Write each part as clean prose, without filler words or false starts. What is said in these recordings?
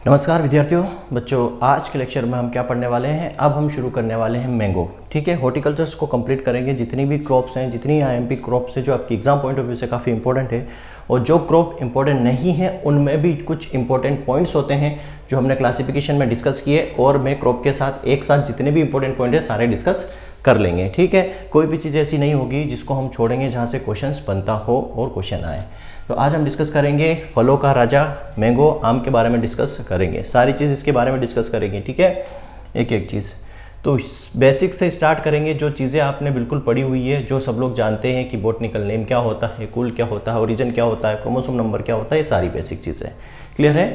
नमस्कार विद्यार्थियों बच्चों, आज के लेक्चर में हम क्या पढ़ने वाले हैं। अब हम शुरू करने वाले हैं मैंगो। ठीक है, हॉर्टिकल्चर्स को कंप्लीट करेंगे। जितनी भी क्रॉप्स हैं, जितनी आईएमपी क्रॉप्स है जो आपकी एग्जाम पॉइंट ऑफ व्यू से काफ़ी इंपॉर्टेंट है, और जो क्रॉप इंपॉर्टेंट नहीं है उनमें भी कुछ इंपॉर्टेंट पॉइंट्स होते हैं जो हमने क्लासिफिकेशन में डिस्कस किए, और मैं क्रॉप के साथ एक साथ जितने भी इंपॉर्टेंट पॉइंट है सारे डिस्कस कर लेंगे। ठीक है, कोई भी चीज़ ऐसी नहीं होगी जिसको हम छोड़ेंगे जहाँ से क्वेश्चन बनता हो और क्वेश्चन आए। तो आज हम डिस्कस करेंगे फलों का राजा मैंगो, आम के बारे में डिस्कस करेंगे। सारी चीज़ इसके बारे में डिस्कस करेंगे। ठीक है, एक एक चीज़। तो बेसिक से स्टार्ट करेंगे, जो चीज़ें आपने बिल्कुल पढ़ी हुई है, जो सब लोग जानते हैं कि बॉटनिकल नेम क्या होता है, कुल क्या होता है, ओरिजिन क्या होता है, क्रोमोसोम नंबर क्या होता है, ये सारी बेसिक चीज़ें क्लियर है।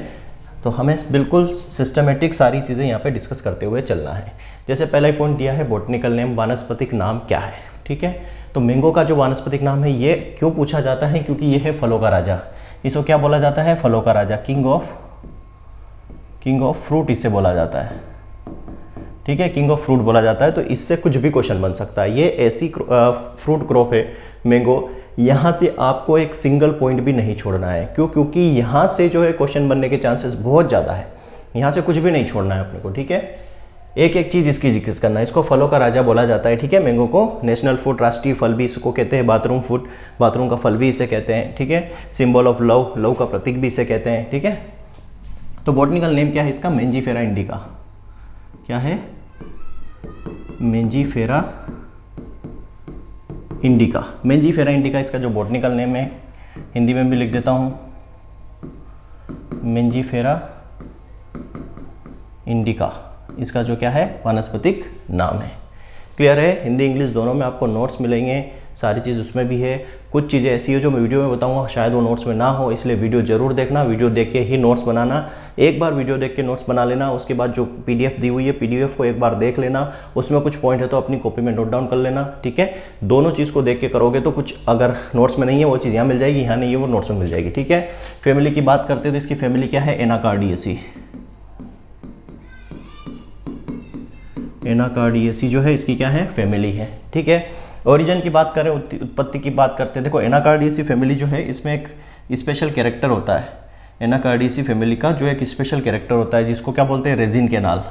तो हमें बिल्कुल सिस्टमेटिक सारी चीज़ें यहाँ पे डिस्कस करते हुए चलना है। जैसे पहला ही पॉइंट दिया है बॉटनिकल नेम, वानस्पतिक नाम क्या है। ठीक है, तो मैंगो का जो वानस्पतिक नाम है ये क्यों पूछा जाता है, क्योंकि ये है फलों का राजा। इसको क्या बोला जाता है, फलों का राजा, किंग ऑफ फ्रूट इसे बोला जाता है। ठीक है, किंग ऑफ फ्रूट बोला जाता है। तो इससे कुछ भी क्वेश्चन बन सकता है। ये ऐसी फ्रूट क्रॉप है मैंगो, यहाँ से आपको एक सिंगल पॉइंट भी नहीं छोड़ना है। क्यों? क्योंकि यहाँ से जो है क्वेश्चन बनने के चांसेस बहुत ज़्यादा है। यहाँ से कुछ भी नहीं छोड़ना है अपने को। ठीक है, एक एक चीज इसकी जिक्र करना है। इसको फलों का राजा बोला जाता है। ठीक है, मैंगो को नेशनल फूड, राष्ट्रीय फल भी इसको कहते हैं, बाथरूम फूड, बाथरूम का फल भी इसे कहते हैं। ठीक है, सिंबल ऑफ लव, लव का प्रतीक भी इसे कहते हैं। ठीक है, तो बॉटनिकल नेम क्या है इसका, मेंजीफेरा इंडिका। क्या है, मेंजीफेरा इंडिका। मेंजीफेरा इंडिका इसका जो बॉटनिकल नेम है, हिंदी में भी लिख देता हूं, मेंजीफेरा इंडिका इसका जो क्या है वानस्पतिक नाम है। क्लियर है, हिंदी इंग्लिश दोनों में आपको नोट्स मिलेंगे, सारी चीज़ उसमें भी है। कुछ चीज़ें ऐसी है जो मैं वीडियो में बताऊंगा शायद वो नोट्स में ना हो, इसलिए वीडियो जरूर देखना, वीडियो देख के ही नोट्स बनाना। एक बार वीडियो देख के नोट्स बना लेना, उसके बाद जो पीडीएफ दी हुई है पीडीएफ को एक बार देख लेना, उसमें कुछ पॉइंट है तो अपनी कॉपी में नोट डाउन कर लेना। ठीक है, दोनों चीज़ को देख के करोगे तो कुछ अगर नोट्स में नहीं है वो चीज़ यहाँ मिल जाएगी, यहाँ नहीं है वो नोट्स में मिल जाएगी। ठीक है, फैमिली की बात करते हैं तो इसकी फैमिली क्या है, एनाकार्डियेसी। एनाकार्डियेसी जो है इसकी क्या है, फैमिली है। ठीक है, ओरिजिन की बात करें, उत्पत्ति की बात करते हैं। देखो एनाकार्डियेसी फैमिली जो है इसमें एक स्पेशल कैरेक्टर होता है। एनाकार्डियेसी फैमिली का जो एक स्पेशल कैरेक्टर होता है जिसको क्या बोलते हैं, रेजिन कैनाल।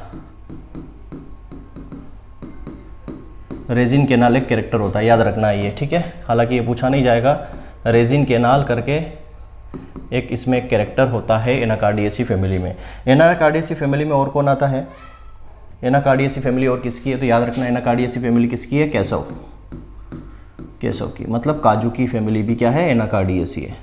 रेजिन कैनाल एक कैरेक्टर होता है, याद रखना है ये। ठीक है, हालांकि ये पूछा नहीं जाएगा। रेजिन कैनाल करके एक इसमें एक कैरेक्टर होता है एनाकार्डियेसी फैमिली में। एनाकार्डियेसी फैमिली में और कौन आता है, एनाकार्डियेसी फैमिली और किसकी है, तो याद रखना एनाकार्डियेसी फैमिली किसकी है, केसव की। मतलब काजू की फैमिली भी क्या है, एनाकार्डियेसी है।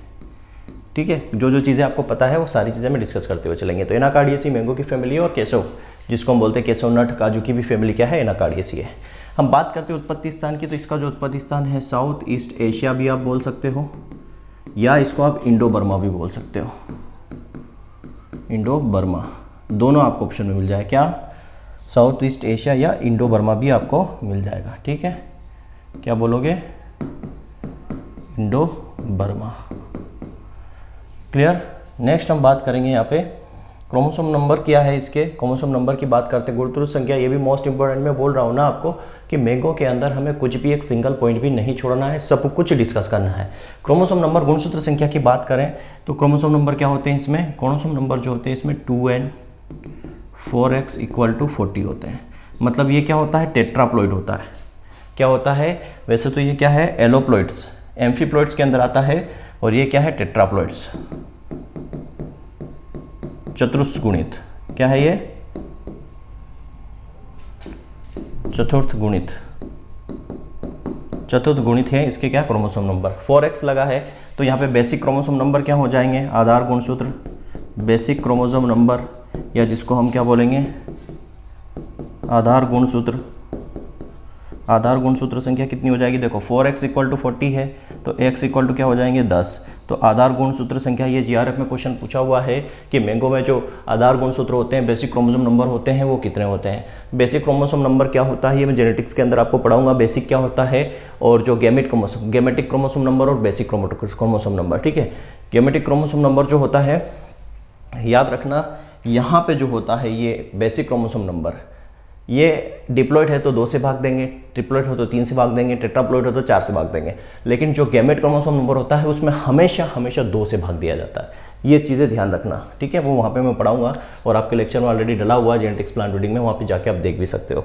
ठीक है, जो जो चीज़ें आपको पता है वो सारी चीज़ें मैं डिस्कस करते हुए चलेंगे। तो एनाकार्डियेसी मैंगो की फैमिली है, और केसव जिसको हम बोलते हैं केसव नट, काजू की भी फैमिली क्या है, एनाकार्डियेसी है। हम बात करते हैं उत्पत्ति स्थान की, तो इसका जो उत्पत्ति स्थान है साउथ ईस्ट एशिया भी आप बोल सकते हो, या इसको आप इंडो बर्मा भी बोल सकते हो। इंडो बर्मा दोनों आपको ऑप्शन में मिल जाए, क्या, साउथ ईस्ट एशिया या इंडो बर्मा भी आपको मिल जाएगा। ठीक है, क्या बोलोगे, इंडो बर्मा। क्लियर। नेक्स्ट हम बात करेंगे यहाँ पे क्रोमोसोम नंबर क्या है इसके। क्रोमोसोम नंबर की बात करते हैं, गुणसूत्र संख्या, ये भी मोस्ट इंपोर्टेंट। मैं बोल रहा हूँ ना आपको कि मैंगो के अंदर हमें कुछ भी एक सिंगल पॉइंट भी नहीं छोड़ना है, सब कुछ डिस्कस करना है। क्रोमोसोम नंबर, गुणसूत्र संख्या की बात करें तो क्रोमोसोम नंबर क्या होते हैं इसमें, क्रोमोसोम नंबर जो होते हैं इसमें 2n 4x = 40 होते हैं। मतलब ये क्या होता है, टेट्राप्लॉइड होता है। क्या होता है, वैसे तो ये क्या है, एलोप्लॉइड्स, एम्फीप्लॉइड्स के अंदर आता है, और ये क्या है, टेट्राप्लॉइड्स, चतुर्थ क्या है ये, चतुर्थ गुणित है इसके क्या, क्रोमोसोम नंबर। 4x लगा है तो यहाँ पे बेसिक क्रोमोसोम नंबर क्या हो जाएंगे, आधार गुणसूत्र, बेसिक क्रोमोसोम नंबर, या जिसको हम क्या बोलेंगे, आधार गुणसूत्र। आधार गुणसूत्र संख्या कितनी हो जाएगी, देखो 4x = 40 है तो x = क्या हो जाएंगे, 10। तो आधार गुणसूत्र संख्या, ये जीआरएफ में क्वेश्चन पूछा हुआ है कि मैंगो में जो आधार गुणसूत्र होते हैं, बेसिक क्रोमोसोम नंबर होते हैं, वो कितने होते हैं। बेसिक क्रोमोसोम नंबर क्या होता है, ये मैं जेनेटिक्स के अंदर आपको पढ़ाऊंगा, बेसिक क्या होता है, और जो गेमेटिक क्रोमोसोम नंबर और बेसिक क्रोमोसोम नंबर। ठीक है, गेमेटिक क्रोमोसोम नंबर जो होता है, याद रखना यहाँ पे जो होता है ये बेसिक क्रोमोसोम नंबर, ये डिप्लॉइड है तो 2 से भाग देंगे, ट्रिप्लॉइड हो तो 3 से भाग देंगे, टेट्राप्लॉइड हो तो 4 से भाग देंगे। लेकिन जो गैमेट क्रोमोसोम नंबर होता है उसमें हमेशा 2 से भाग दिया जाता है। ये चीज़ें ध्यान रखना, ठीक है। वो वहाँ पे मैं पढ़ाऊंगा और आपके लेक्चर में ऑलरेडी डला हुआ है जेनेटिक्स प्लांट ब्रीडिंग में, वहाँ पे जाके आप देख भी सकते हो।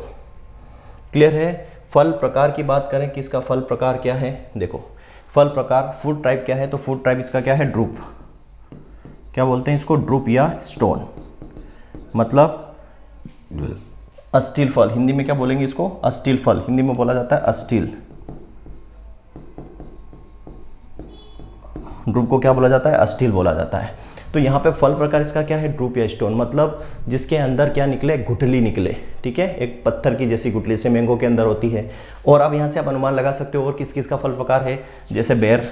क्लियर है। फल प्रकार की बात करें कि इसका फल प्रकार क्या है, देखो फल प्रकार फूड टाइप क्या है, तो फूड टाइप इसका क्या है, ड्रूप। क्या बोलते हैं इसको, ड्रूप या स्टोन, मतलब अस्टील फल। हिंदी में क्या बोलेंगे इसको, अस्टील फल, हिंदी में बोला जाता है अस्टील। ड्रूप को क्या बोला जाता है, अस्टील बोला जाता है। तो यहाँ पे फल प्रकार इसका क्या है, ड्रूप या स्टोन, मतलब जिसके अंदर क्या निकले, गुठली निकले, ठीक है, एक पत्थर की जैसी गुठली से मैंगो के अंदर होती है। और अब यहाँ से आप अनुमान लगा सकते हो और किस किस का फल प्रकार है, जैसे बेर,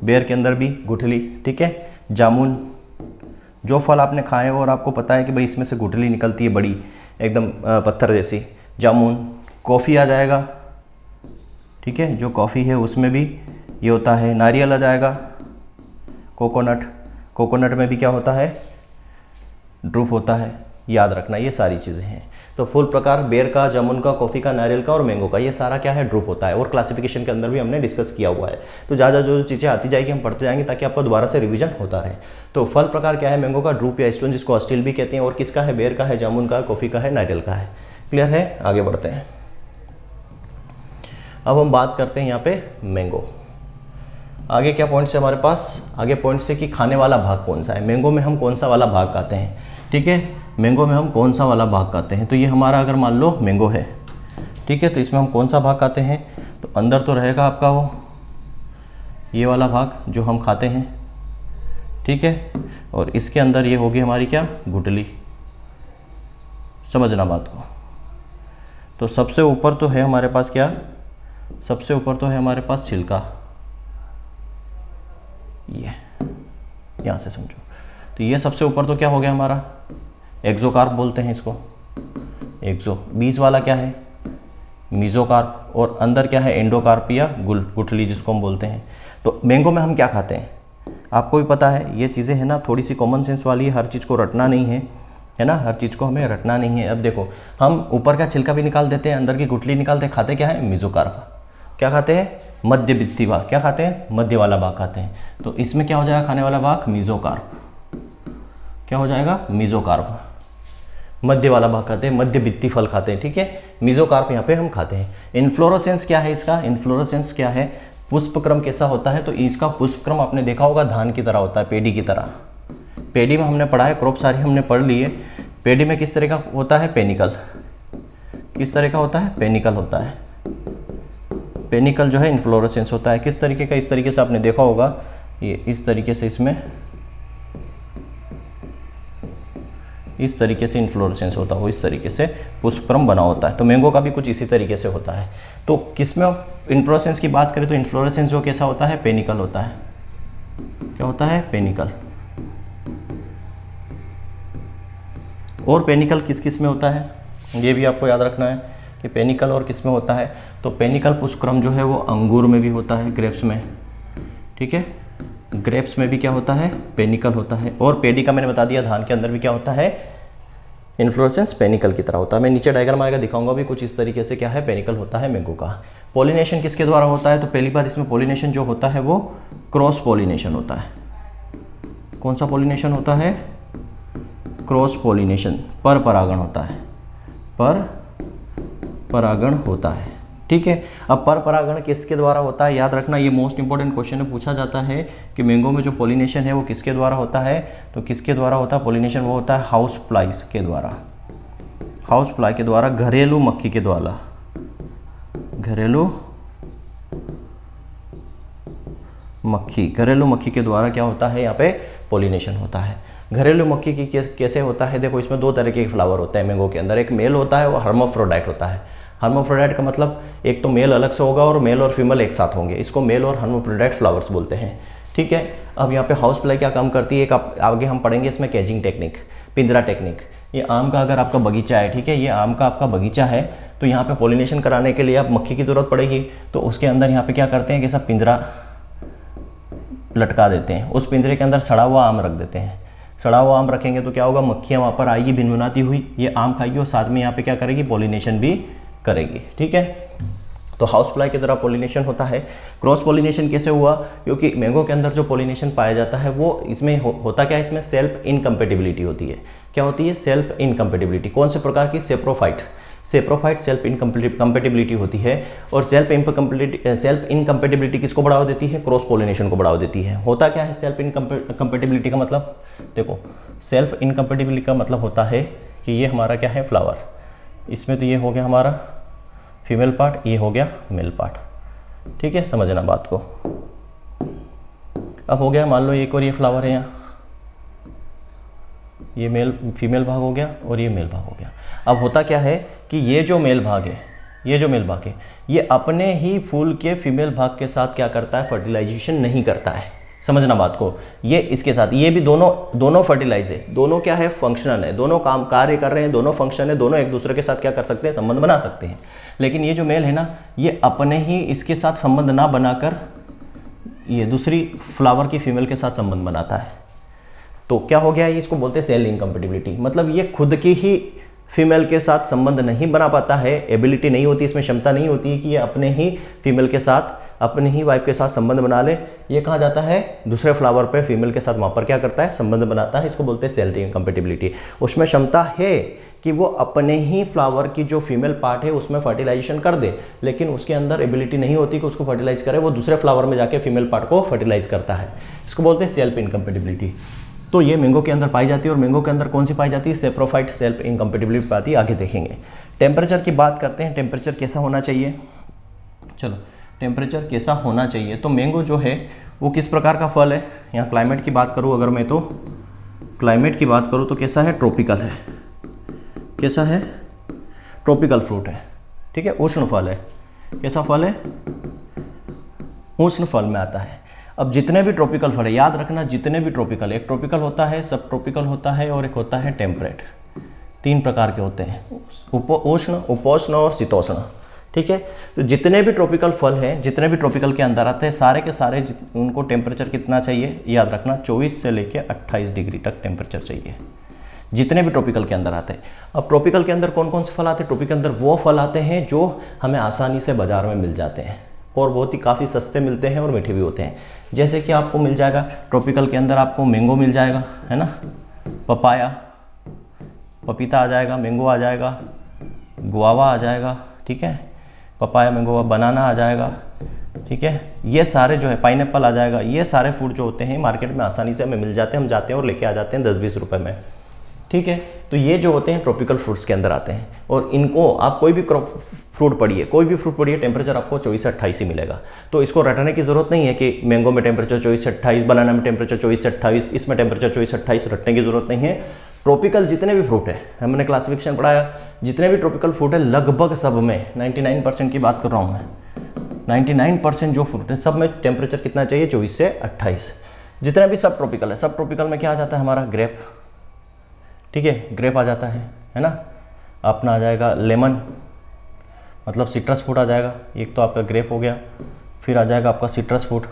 बेर के अंदर भी गुठली, ठीक है। जामुन, जो फल आपने खाए हो और आपको पता है कि भाई इसमें से गुठली निकलती है बड़ी एकदम पत्थर जैसी, जामुन। कॉफ़ी आ जाएगा, ठीक है, जो कॉफ़ी है उसमें भी ये होता है। नारियल आ जाएगा, कोकोनट, कोकोनट में भी क्या होता है, ड्रूप होता है, याद रखना ये सारी चीज़ें हैं। तो फूल प्रकार बेर का, जामुन का, कॉफ़ी का, नारियल का और मैंगो का, ये सारा क्या है, ड्रूप होता है। और क्लासिफिकेशन के अंदर भी हमने डिस्कस किया हुआ है। तो ज़्यादा जो चीज़ें आती जाएगी हम पढ़ते जाएंगे ताकि आपको दोबारा से रिवीजन होता रहे। तो फल प्रकार क्या है, मैंगो का, ड्रूप या स्टोन जिसको अस्टील भी कहते हैं, और किसका है, बेर का है, जामुन का, कॉफ़ी का है, नारियल का है। क्लियर है, आगे बढ़ते हैं। अब हम बात करते हैं यहाँ पे मैंगो। आगे क्या पॉइंट्स है हमारे पास, आगे पॉइंट्स है कि खाने वाला भाग कौन सा है, मैंगो में हम कौन सा वाला भाग खाते हैं, ठीक है। मैंगो में हम कौन सा वाला भाग खाते हैं, तो ये हमारा अगर मान लो मैंगो है, ठीक है, तो इसमें हम कौन सा भाग खाते हैं, तो अंदर तो रहेगा आपका वो ये वाला भाग जो हम खाते हैं, ठीक है, और इसके अंदर ये होगी हमारी क्या, गुठली। समझना बात को। तो सबसे ऊपर तो है हमारे पास क्या, सबसे ऊपर तो है हमारे पास छिलका, ये यहां से समझो। तो ये सबसे ऊपर तो क्या हो गया हमारा, एक्सोकार्प बोलते हैं इसको, एक्सो। बीच वाला क्या है, मीजोकार्प, और अंदर क्या है, एंडोकार्प या गुठली जिसको हम बोलते हैं। तो मैंगो में हम क्या खाते हैं, आपको भी पता है, ये चीज़ें है ना थोड़ी सी कॉमन सेंस वाली है, हर चीज़ को रटना नहीं है ना, हर चीज़ को हमें रटना नहीं है। अब देखो हम ऊपर का छिलका भी निकाल देते हैं, अंदर की गुठली निकालते हैं, खाते क्या है, मीजोकार्प। क्या खाते हैं, मध्य वित्ती भाग, क्या खाते हैं, मध्य वाला भाग खाते हैं। तो इसमें क्या हो जाएगा, खाने वाला भाग मीजोकार्प, क्या हो जाएगा, मीजोकार्प। मध्य वाला भाग खाते हैं, मध्य वित्ती फल खाते हैं, ठीक है, मीजोकार्प यहाँ पे हम खाते हैं। इन्फ्लोरोसेंस क्या है इसका, इन्फ्लोरोसेंस क्या है, पुष्पक्रम कैसा होता है, तो इसका पुष्पक्रम आपने देखा होगा धान की तरह होता है, पेड़ी की तरह। पेड़ी में हमने पढ़ा है, क्रॉप सारी हमने पढ़ ली है। पेड़ी में किस तरह का होता है, पेनिकल, किस तरह का होता है, पेनिकल होता है। पेनिकल जो है इन्फ्लोरेसेंस होता है, किस तरीके का, इस तरीके से आपने देखा होगा, ये इस तरीके से, इसमें इस तरीके से इन्फ्लोरेसेंस होता है, इस तरीके से पुष्पक्रम बना होता है। तो मैंगो का भी कुछ इसी तरीके से होता है। तो किसमें इन्फ्लोरेसेंस की बात करें तो इन्फ्लोरेसेंस जो कैसा होता है, पेनिकल होता है। क्या होता है, पेनिकल। और पेनिकल किस किस में होता है, ये भी आपको याद रखना है कि पेनिकल और किस में होता है। तो पेनिकल पुष्पक्रम जो है वो अंगूर में भी होता है, ग्रेप्स में, ठीक है, ग्रेप्स में भी क्या होता है, पेनिकल होता है। और पेडी का मैंने बता दिया, धान के अंदर भी क्या होता है, इन्फ्लोरेसेंस पेनिकल की तरह होता है। मैं नीचे डायग्राम आएगा दिखाऊंगा भी कुछ इस तरीके से क्या है, पेनिकल होता है मैंगो का। पॉलिनेशन किसके द्वारा होता है, तो पहली बार इसमें पॉलिनेशन जो होता है वो क्रॉस पॉलिनेशन होता है। कौन सा पॉलिनेशन होता है, क्रॉस पॉलिनेशन, पर परागण होता है, पर परागण होता है, ठीक है। अब पर परागण किसके द्वारा होता है, याद रखना, ये मोस्ट इंपोर्टेंट क्वेश्चन में पूछा जाता है कि मैंगो में जो पॉलिनेशन है वो किसके द्वारा होता है, तो किसके द्वारा होता है पॉलिनेशन, वो होता है हाउस फ्लाइज के द्वारा, हाउस फ्लाई के द्वारा, घरेलू मक्खी के द्वारा, घरेलू मक्खी के द्वारा क्या होता है, यहाँ पे पॉलिनेशन होता है। घरेलू मक्खी की कैसे होता है, देखो इसमें दो तरह के फ्लावर होते हैं मैंगो के अंदर, एक मेल होता है और हर्माफ्रोडाइट होता है। हर्माफ्रोडाइट का मतलब एक तो मेल अलग से होगा और मेल और फीमेल एक साथ होंगे, इसको मेल और हर्माफ्रोडाइट फ्लावर्स बोलते हैं, ठीक है। अब यहाँ पे हाउस फ्लाई क्या काम करती है, एक आगे हम पढ़ेंगे इसमें कैजिंग टेक्निक, पिंजरा टेक्निक। ये आम का अगर आपका बगीचा है, ठीक है, ये आम का आपका बगीचा है, तो यहाँ पे पॉलिनेशन कराने के लिए आप मक्खी की जरूरत पड़ेगी, तो उसके अंदर यहाँ पे क्या करते हैं कि सब पिंजरा लटका देते हैं, उस पिंजरे के अंदर सड़ा हुआ आम रख देते हैं। सड़ा हुआ आम रखेंगे तो क्या होगा, मक्खियाँ वहाँ पर आएगी, भिनभिनाती हुई ये आम खाएगी और साथ में यहाँ पे क्या करेगी, पॉलिनेशन भी करेगी, ठीक है। तो हाउस फ्लाई की तरह पोलिनेशन होता है। क्रॉस पोलिनेशन कैसे हुआ? क्योंकि मैंगो के अंदर जो पोलिनेशन पाया जाता है वो इसमें होता क्या है, इसमें सेल्फ इनकम्पेटिबिलिटी होती है। क्या होती है? Self incompatibility. कौन से प्रकार की? सेप्रोफाइट सेल्फ इनकम्पेटिबिलिटी होती है। और सेल्फ इनकम्पेटिबिलिटी किसको बढ़ावा देती है? क्रॉस पोलिनेशन को बढ़ावा देती है। होता क्या है सेल्फ इनकम्पेटिबिलिटी का मतलब? देखो, सेल्फ इनकम्पेटिबिलिटी का मतलब होता है कि ये हमारा क्या है, फ्लावर, इसमें तो ये हो गया हमारा फीमेल पार्ट, ये हो गया मेल पार्ट। ठीक है, समझना बात को। अब हो गया, मान लो एक और ये फ्लावर है, यहाँ ये फीमेल भाग हो गया और ये मेल भाग हो गया। अब होता क्या है कि ये जो मेल भाग है ये अपने ही फूल के फीमेल भाग के साथ क्या करता है? फर्टिलाइजेशन नहीं करता है। समझना बात को। ये इसके साथ, ये भी दोनों फर्टिलाइज है, दोनों क्या है? फंक्शनल है, दोनों काम कार्य कर रहे हैं, दोनों फंक्शन है, दोनों एक दूसरे के साथ क्या कर सकते हैं? संबंध बना सकते हैं। लेकिन ये जो मेल है ना, ये अपने ही इसके साथ संबंध ना बनाकर ये दूसरी फ्लावर की फीमेल के साथ संबंध बनाता है। तो क्या हो गया? ये इसको बोलते हैं सेल इनकम्पेटिबिलिटी। मतलब ये खुद की ही फीमेल के साथ संबंध नहीं बना पाता है, एबिलिटी नहीं होती, इसमें क्षमता नहीं होती है कि ये अपने ही फीमेल के साथ, अपने ही वाइफ के साथ संबंध बना ले। ये कहा जाता है दूसरे फ्लावर पे फीमेल के साथ वहां पर क्या करता है? संबंध बनाता है। इसको बोलते हैं सेल इनकम्पेटिबिलिटी। उसमें क्षमता है कि वो अपने ही फ्लावर की जो फीमेल पार्ट है उसमें फर्टिलाइजेशन कर दे, लेकिन उसके अंदर एबिलिटी नहीं होती कि उसको फर्टिलाइज करे, वो दूसरे फ्लावर में जाके फीमेल पार्ट को फर्टिलाइज करता है। इसको बोलते हैं सेल्फ इनकम्पेटिबिलिटी। तो ये मैंगो के अंदर पाई जाती है। और मैंगो के अंदर कौन सी पाई जाती है? सेप्रोफाइट सेल्फ इनकम्पेटिबिलिटी पाती है। आगे देखेंगे। टेम्परेचर की बात करते हैं। टेम्परेचर कैसा होना चाहिए? चलो, टेम्परेचर कैसा होना चाहिए? तो मैंगो जो है वो किस प्रकार का फल है? यहाँ क्लाइमेट की बात करूँ अगर मैं, तो क्लाइमेट की बात करूँ तो कैसा है? ट्रॉपिकल है। कैसा है? ट्रॉपिकल फ्रूट है। ठीक है, उष्ण फल है। कैसा फल है? उष्ण फल में आता है। अब जितने भी ट्रॉपिकल फल है, याद रखना, जितने भी ट्रॉपिकल, एक ट्रॉपिकल होता है, सब ट्रॉपिकल होता है और एक होता है टेम्परेट। 3 प्रकार के होते हैं, उष्ण, उपोष्ण और शीतोष्ण। ठीक है, तो जितने भी ट्रॉपिकल फल हैं, जितने भी ट्रॉपिकल के अंदर आते हैं, सारे के सारे उनको टेम्परेचर कितना चाहिए? याद रखना, 24 से लेकर 28 डिग्री तक टेम्परेचर चाहिए, जितने भी ट्रॉपिकल के अंदर आते हैं। अब ट्रॉपिकल के अंदर कौन कौन से फल आते हैं? ट्रॉपिकल के अंदर वो फल आते हैं जो हमें आसानी से बाजार में मिल जाते हैं और बहुत ही काफ़ी सस्ते मिलते हैं और मीठे भी होते हैं। जैसे कि आपको मिल जाएगा ट्रॉपिकल के अंदर, आपको मैंगो मिल जाएगा, है ना, पपाया, पपीता आ जाएगा, मैंगो आ जाएगा, गुआवा आ जाएगा। ठीक है, पपाया, मैंगो, बनाना आ जाएगा। ठीक है, ये सारे जो है, पाइनएप्पल आ जाएगा। ये सारे फूड जो होते हैं मार्केट में आसानी से हमें मिल जाते हैं, हम जाते हैं और लेके आ जाते हैं 10-20 रुपए में। ठीक है, तो ये जो होते हैं ट्रॉपिकल फ्रूट्स के अंदर आते हैं। और इनको आप कोई भी फ्रूट पढ़िए, टेम्परेचर आपको 24 से 28 ही मिलेगा। तो इसको रटने की जरूरत नहीं है कि मैंगो में टेम्परेचर 24 से 28, बनाना में टेम्परेचर 24 से 28, इसमें टेम्परेचर 24 से 28, रटने की जरूरत नहीं है। ट्रॉपिकल जितने भी फ्रूट है, हमने क्लासिफिकेशन पढ़ाया, जितने भी ट्रॉपिकल फ्रूट है लगभग सब में, 99% की बात कर रहा हूँ मैं, 99% जो फ्रूट है सब में टेम्परेचर कितना चाहिए? 24 से 28। जितने भी सब ट्रॉपिकल है, सब ट्रॉपिकल में क्या आ जाता है? हमारा ग्रेप। ठीक है, ग्रेप आ जाता है ना, अपना आ जाएगा लेमन, मतलब सिट्रस फ्रूट आ जाएगा। एक तो आपका ग्रेप हो गया, फिर आ जाएगा आपका सिट्रस फ्रूट,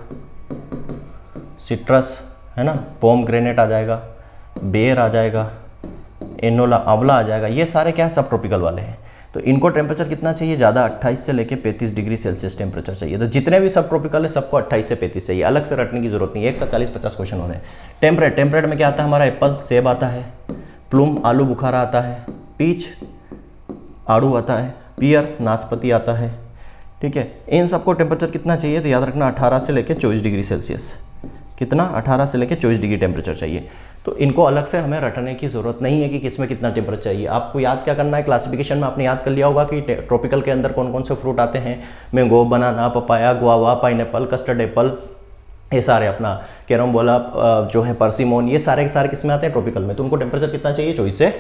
सिट्रस, है ना, पोमग्रेनेट आ जाएगा, बेर आ जाएगा, एनोला, आंवला आ जाएगा। ये सारे क्या है? सब ट्रॉपिकल वाले हैं। तो इनको टेम्परेचर कितना चाहिए? ज़्यादा 28 से लेके 35 डिग्री सेल्सियस टेम्परेचर चाहिए। तो जितने भी सब ट्रॉपिकल है सबको 28 से 35 चाहिए, अलग से रटने की जरूरत नहीं है। 140-50 क्वेश्चन हो रहे हैं। टेम्परेट में क्या आता है? हमारा एप्पल, सेब आता है, प्लूम, आलू बुखारा आता है, पीच, आड़ू आता है, पियर, नाशपाती आता है। ठीक है, इन सबको टेम्परेचर कितना चाहिए? तो याद रखना 18 से लेकर 24 डिग्री सेल्सियस। कितना? 18 से लेकर 24 डिग्री टेम्परेचर चाहिए। तो इनको अलग से हमें रटने की जरूरत नहीं है कि किसमें कितना टेम्परेचर चाहिए। आपको याद क्या करना है? क्लासिफिकेशन में आपने याद कर लिया होगा कि ट्रॉपिकल के अंदर कौन कौन से फ्रूट आते हैं। Mango, banana, papaya, guava, pineapple, custard apple, ये सारे, अपना कैरम्बोला जो है, परसिमोन, ये सारे के सारे किसमें आते हैं? ट्रॉपिकल में। तो उनको टेम्परेचर कितना चाहिए? 24 से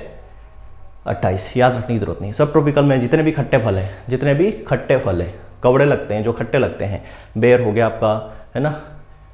28। याद रखने की जरूरत नहीं। सब ट्रॉपिकल में जितने भी खट्टे फल हैं, जितने भी खट्टे फल हैं, कवड़े लगते हैं, जो खट्टे लगते हैं, बेर हो गया आपका, है ना,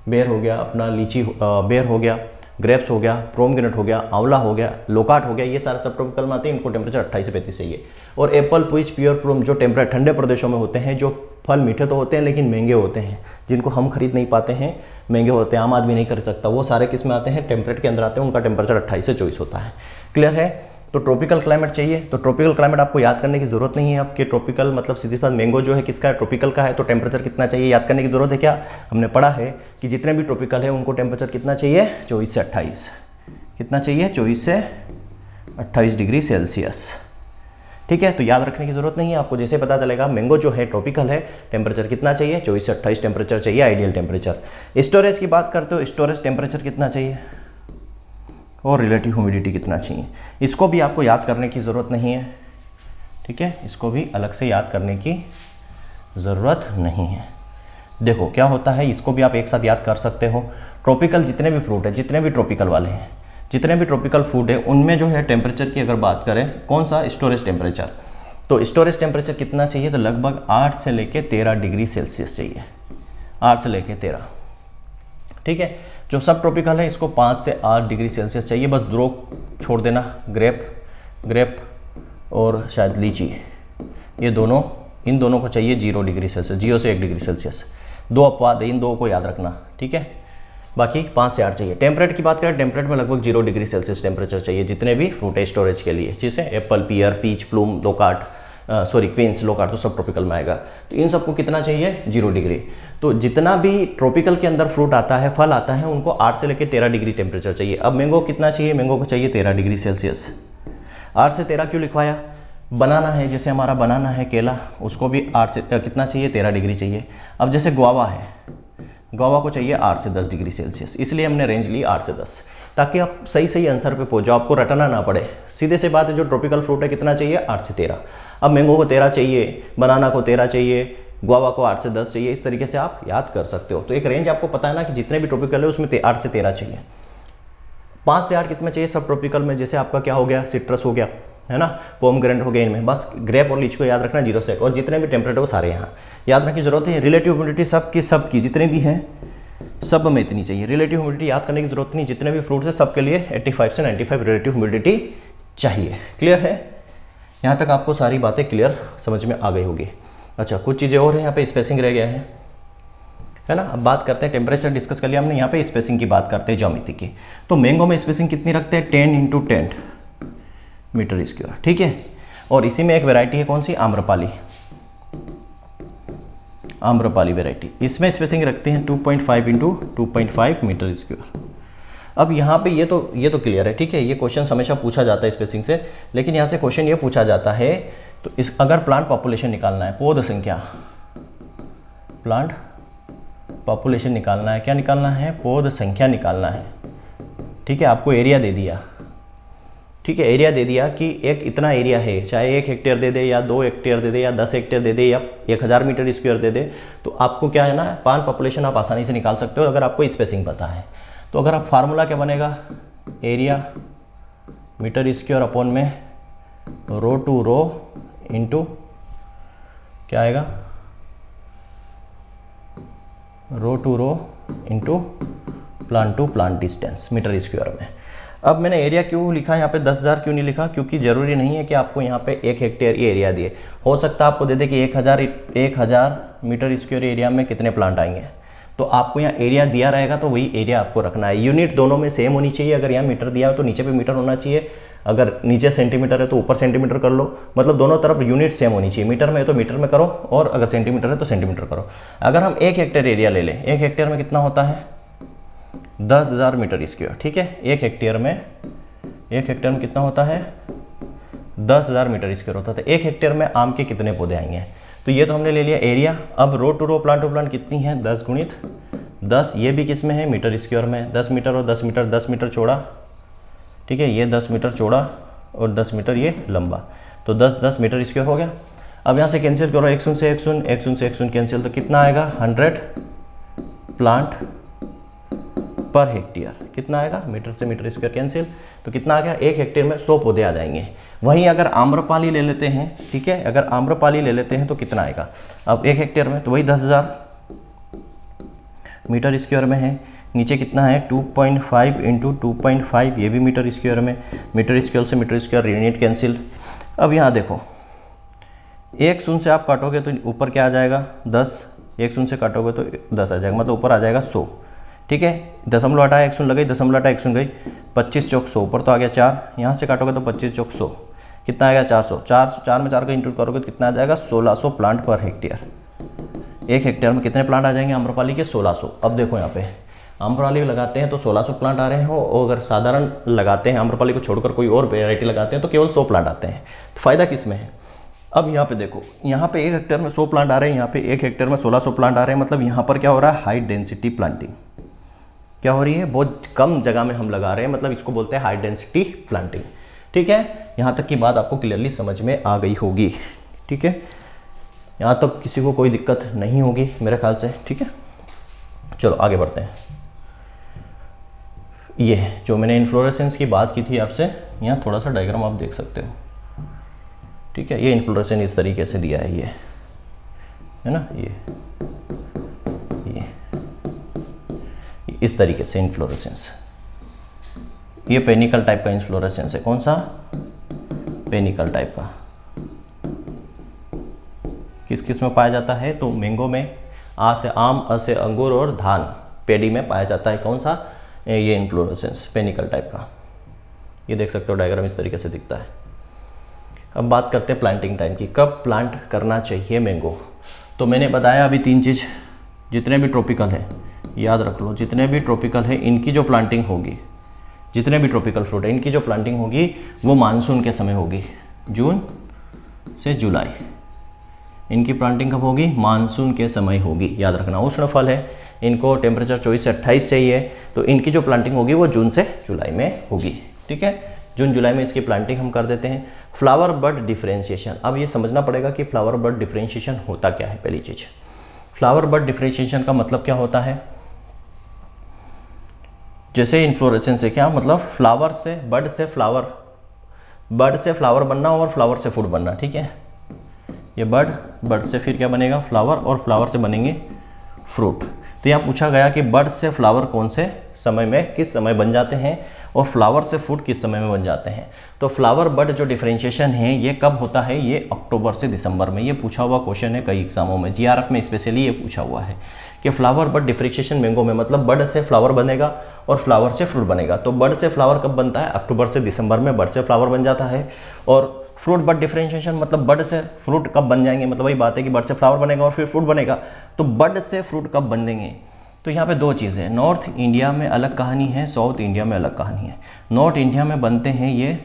बेर हो गया अपना, लीची, बेर हो गया, ग्रेप्स हो गया, पोमग्रेनेट हो गया, आंवला हो गया, लोकाट हो गया, ये सारे सब ट्रॉपिकल में आते हैं। इनको टेम्परेचर 28 से 35 चाहिए। और एप्पल, पीच, पियर, प्लम जो टेम्परेट ठंडे प्रदेशों में होते हैं, जो फल मीठे तो होते हैं लेकिन महंगे होते हैं, जिनको हम खरीद नहीं पाते हैं, महंगे होते हैं, आम आदमी नहीं खरीद सकता, वो सारे किस में आते हैं? टेम्परेट के अंदर आते हैं। उनका टेम्परेचर 28 से 24 होता है। क्लियर है? तो ट्रॉपिकल क्लाइमेट चाहिए, तो ट्रॉपिकल क्लाइमेट आपको याद करने की जरूरत नहीं है आपके ट्रॉपिकल मतलब सीधे साथ मैंगो जो है किसका है, ट्रॉपिकल का है, तो टेम्परेचर कितना चाहिए याद करने की जरूरत है क्या? हमने पढ़ा है कि जितने भी ट्रॉपिकल है उनको टेम्परेचर कितना चाहिए, 24 से 28, कितना चाहिए, 24 से 28 डिग्री सेल्सियस। ठीक है, तो याद रखने की जरूरत नहीं है आपको, जैसे पता चलेगा मैंगो जो है ट्रॉपिकल है, टेम्परेचर कितना चाहिए, 24 से 28 टेम्परेचर चाहिए आइडियल टेम्परेचर। स्टोरेज की बात करते हो, स्टोरेज टेम्परेचर कितना चाहिए और रिलेटिव ह्यूमिडिटी कितना चाहिए, इसको भी आपको याद करने की जरूरत नहीं है। ठीक है, इसको भी अलग से याद करने की जरूरत नहीं है। देखो क्या होता है, इसको भी आप एक साथ याद कर सकते हो। ट्रॉपिकल जितने भी फ्रूट है, जितने भी ट्रॉपिकल वाले हैं, जितने भी ट्रॉपिकल फूड है, उनमें जो है टेम्परेचर की अगर बात करें, कौन सा, स्टोरेज टेम्परेचर, तो स्टोरेज टेम्परेचर कितना चाहिए, तो लगभग 8 से लेके 13 डिग्री सेल्सियस चाहिए, 8 से लेके 13। ठीक है, जो सब ट्रॉपिकल है इसको 5 से 8 डिग्री सेल्सियस चाहिए, बस दो छोड़ देना, ग्रेप और शायद लीची, ये दोनों, इन दोनों को चाहिए 0 डिग्री सेल्सियस, 0 से 1 डिग्री सेल्सियस। दो अपवाद है, इन दो को याद रखना। ठीक है, बाकी 5 से 8 चाहिए। टेम्परेट की बात करें, टेम्परेट में लगभग 0 डिग्री सेल्सियस टेम्परेचर चाहिए जितने भी फ्रूट है स्टोरेज के लिए, जैसे एप्पल, पियर, peach, plume, low-carb, queen's, low-carb तो सब ट्रॉपिकल में आएगा। तो इन सबको कितना चाहिए, 0 डिग्री। तो जितना भी ट्रॉपिकल के अंदर फ्रूट आता है, फल आता है, उनको 8 से लेकर 13 डिग्री टेम्परेचर चाहिए। अब मैंगो कितना चाहिए, मैंगो को चाहिए 13 डिग्री सेल्सियस। 8 से 13 क्यों लिखवाया, बनाना है, जैसे हमारा बनाना है केला, उसको भी 8 से कितना चाहिए, 13 डिग्री चाहिए। अब जैसे गुआवा है, गुआवा को चाहिए 8 से 10 डिग्री सेल्सियस, इसलिए हमने रेंज ली 8 से 10, ताकि आप सही सही आंसर पे पहुंच जाओ, आपको रटना ना पड़े। सीधे से बात है, जो ट्रॉपिकल फ्रूट है कितना चाहिए, 8 से 13। अब मैंगो को 13 चाहिए, बनाना को 13 चाहिए, गुआवा को 8 से 10 चाहिए, इस तरीके से आप याद कर सकते हो। तो एक रेंज आपको पता है ना कि जितने भी ट्रॉपिकल है उसमें 8 से 13 चाहिए। 5 से 8 कितने चाहिए सब ट्रॉपिकल में, जैसे आपका क्या हो गया, सिट्रस हो गया, है ना, पोमग्रेनेट हो गया, इनमें बस ग्रेप और लीची को याद रखना 0 से 1, और जितने भी टेम्परेचर वो सारे यहाँ याद रखने की जरूरत है। रिलेटिव ह्यूमिडिटी सबकी जितने भी हैं सब में इतनी चाहिए, रिलेटिव ह्यूमिडिटी याद करने की जरूरत नहीं, जितने भी फ्रूट्स है सबके लिए 85 से 95 रिलेटिव ह्यूमिडिटी चाहिए। क्लियर है, यहाँ तक आपको सारी बातें क्लियर समझ में आ गई होगी। अच्छा, कुछ चीज़ें और है, यहाँ पे स्पेसिंग रह गया है ना। अब बात करते हैं, टेम्परेचर डिस्कस कर लिया हमने, यहाँ पे स्पेसिंग की बात करते हैं ज्योमेट्री की। तो मैंगो में स्पेसिंग कितनी रखते हैं, 10 × 10 मीटर स्क्वायर। ठीक है, और इसी में एक वैरायटी है कौन सी, आम्रपाली, आम्रपाली वैरायटी, इसमें स्पेसिंग रखते हैं 2.5 × 2.5 मीटर स्क्वायर। अब यहाँ पे ये तो क्लियर है। ठीक है, ये क्वेश्चन हमेशा पूछा जाता है स्पेसिंग से, लेकिन यहाँ से क्वेश्चन ये पूछा जाता है, तो अगर प्लांट पॉपुलेशन निकालना है, पौध संख्या, प्लांट पॉपुलेशन निकालना है, क्या निकालना है, पौध संख्या निकालना है। ठीक है, आपको एरिया दे दिया, ठीक है, एरिया दे दिया कि एक इतना एरिया है, चाहे 1 हेक्टेयर दे दे या 2 हेक्टेयर दे दे या 10 हेक्टेयर दे दे या 1000 मीटर स्क्वायर दे दे, तो आपको क्या है ना, प्लांट पॉपुलेशन आप आसानी से निकाल सकते हो अगर आपको स्पेसिंग पता है। तो अगर आप फार्मूला क्या बनेगा, एरिया मीटर स्क्वायर अपॉन में रो टू रो इंटू क्या आएगा, row to row into plant to plant distance metre square में। अब मैंने एरिया क्यों लिखा है यहाँ पे, 10,000 क्यों नहीं लिखा, क्योंकि जरूरी नहीं है कि आपको यहाँ पे 1 हेक्टेयर ये एरिया दिए, हो सकता है आपको दे दे कि 1000 मीटर स्क्वायर एरिया में कितने प्लांट आएंगे, तो आपको यहाँ एरिया दिया रहेगा तो वही एरिया आपको रखना है। यूनिट दोनों में सेम होनी चाहिए, अगर यहाँ मीटर दिया हो तो नीचे पे मीटर होना चाहिए, अगर नीचे सेंटीमीटर है तो ऊपर सेंटीमीटर कर लो, मतलब दोनों तरफ यूनिट सेम होनी चाहिए, मीटर में है तो मीटर में करो और अगर सेंटीमीटर है तो सेंटीमीटर करो। अगर हम 1 हेक्टेयर एरिया ले लें, 1 हेक्टेयर में कितना होता है, 10,000 मीटर स्क्वायर। ठीक है, 1 हेक्टेयर में कितना होता है, 10,000 मीटर स्क्वायर होता है। 1 हेक्टेयर में आम के कितने पौधे आएंगे, तो ये तो हमने ले लिया एरिया। अब row to row plant to plant कितनी है, 10 × 10, ये भी किस में है, मीटर स्क्वायर में, 10 मीटर और 10 मीटर, 10 मीटर चौड़ा। ठीक है, ये 10 मीटर चौड़ा और 10 मीटर ये लंबा, तो 10 मीटर स्क्वायर हो गया। अब यहाँ से कैंसिल करो, 1 शून्य से 1 शून्य, 1 शून्य से 1 शून्य कैंसिल, तो कितना आएगा, 100 प्लांट पर हेक्टेयर, कितना आएगा, मीटर से मीटर स्क्वायर कैंसिल, तो कितना आ गया, 1 हेक्टेयर में 100 पौधे आ जाएंगे। वहीं अगर आम्रपाली ले लेते हैं, ठीक है, अगर आम्रपाली ले लेते हैं तो कितना आएगा, अब 1 हेक्टेयर में तो वही 10,000 मीटर स्क्वायर में है, नीचे कितना है 2.5 × 2.5, ये भी मीटर स्क्वायर में, मीटर स्क्वायर से मीटर स्क्वायर यूनिट कैंसिल। अब यहाँ देखो 1 शून्य से आप काटोगे तो ऊपर क्या आ जाएगा 10, 1 शून्य से काटोगे तो 10 आ जाएगा, मतलब ऊपर आ जाएगा 100, ठीक है, दशमलव हटाया 1 शून्य लग गई, दशमलव हटाया 1 शून्य गई, 25 चौक 100, ऊपर तो आ गया 4, यहाँ से काटोगे तो 25 चौक 100 कितना आएगा 400, 4 में 4 का इंटू करोगे तो कितना आ जाएगा 1600 प्लांट पर हेक्टेयर। 1 हेक्टेयर में कितने प्लांट आ जाएंगे आम्रपाली के 1600। अब देखो यहाँ पे आम्रपाली लगाते हैं तो 1600 प्लांट आ रहे हैं, और अगर साधारण लगाते हैं आम्रपाली को छोड़कर कोई और वेराइटी लगाते हैं तो केवल 100 प्लांट आते हैं। तो फायदा किस में है? अब यहाँ पे देखो, यहाँ पे 1 हेक्टेयर में 100 प्लांट आ रहे हैं, यहाँ पे 1 हेक्टेयर में 1600 प्लांट आ रहे हैं, मतलब यहाँ पर क्या हो रहा है हाई डेंसिटी प्लांटिंग क्या हो रही है, बहुत कम जगह में हम लगा रहे हैं, मतलब इसको बोलते हैं हाई डेंसिटी प्लांटिंग। ठीक है, यहाँ तक की बात आपको क्लियरली समझ में आ गई होगी। ठीक है, यहाँ तक किसी को कोई दिक्कत नहीं होगी मेरे ख्याल से। ठीक है, चलो आगे बढ़ते हैं। ये जो मैंने इन्फ्लोरेसेंस की बात की थी आपसे, यहाँ थोड़ा सा डायग्राम आप देख सकते हो। ठीक है, ये इन्फ्लोरेसेंस इस तरीके से दिया है, ये है ना, ये इस तरीके से इन्फ्लोरेसेंस, ये पेनिकल टाइप का इन्फ्लोरेसेंस है। कौन सा? पेनिकल टाइप का। किस किस में पाया जाता है? तो मैंगो में आ से आम, अ से अंगूर और धान पेडी में पाया जाता है। कौन सा? ये इन्फ्लोरेसेंस पेनिकल टाइप का। ये देख सकते हो डायग्राम इस तरीके से दिखता है। अब बात करते हैं प्लांटिंग टाइम की, कब प्लांट करना चाहिए मैंगो। तो मैंने बताया अभी 3 चीज, जितने भी ट्रॉपिकल है याद रख लो, जितने भी ट्रॉपिकल है इनकी जो प्लांटिंग होगी, जितने भी ट्रॉपिकल फ्रूट है इनकी जो प्लांटिंग होगी वो मानसून के समय होगी, जून से जुलाई। इनकी प्लांटिंग कब होगी? मानसून के समय होगी, याद रखना। उष्ण फल है, इनको टेम्परेचर 24 से 28 चाहिए, तो इनकी जो प्लांटिंग होगी वो जून से जुलाई में होगी। ठीक है, जून जुलाई में इसकी प्लांटिंग हम कर देते हैं। फ्लावर बड डिफरेंशिएशन, अब ये समझना पड़ेगा कि फ्लावर बड डिफरेंशिएशन होता क्या है। पहली चीज, फ्लावर बड डिफरेंशिएशन का मतलब क्या होता है? जैसे इन्फ्लोरेसेंस से क्या मतलब, फ्लावर से बड से फ्लावर, बड से फ्लावर बनना और फ्लावर से फ्रूट बनना। ठीक है, ये बड, बड से फिर क्या बनेगा? फ्लावर, और फ्लावर से बनेंगे फ्रूट। तो यहाँ पूछा गया कि बड से फ्लावर कौन से समय में, किस समय बन जाते हैं, और फ्लावर से फ्रूट किस समय में बन जाते हैं। तो फ्लावर बड जो डिफरेंशिएशन है ये कब होता है? ये अक्टूबर से दिसंबर में। ये पूछा हुआ क्वेश्चन है कई एग्जामों में, जीआरएफ में स्पेशली ये पूछा हुआ है कि फ्लावर बड डिफरेंशिएशन मैंगो में, मतलब बड से फ्लावर बनेगा और फ्लावर से फ्रूट बनेगा। तो बड से फ्लावर कब बनता है? अक्टूबर से दिसंबर में बड से फ्लावर बन जाता है। और फ्रूट बड डिफरेंशिएशन मतलब बड से फ्रूट कब बन जाएंगे, मतलब वही बात है कि बड से फ्लावर बनेगा और फिर फ्रूट बनेगा। तो बड से फ्रूट कब बनेंगे? तो यहाँ पे 2 चीज़ें हैं, नॉर्थ इंडिया में अलग कहानी है, साउथ इंडिया में अलग कहानी है। नॉर्थ इंडिया में बनते हैं ये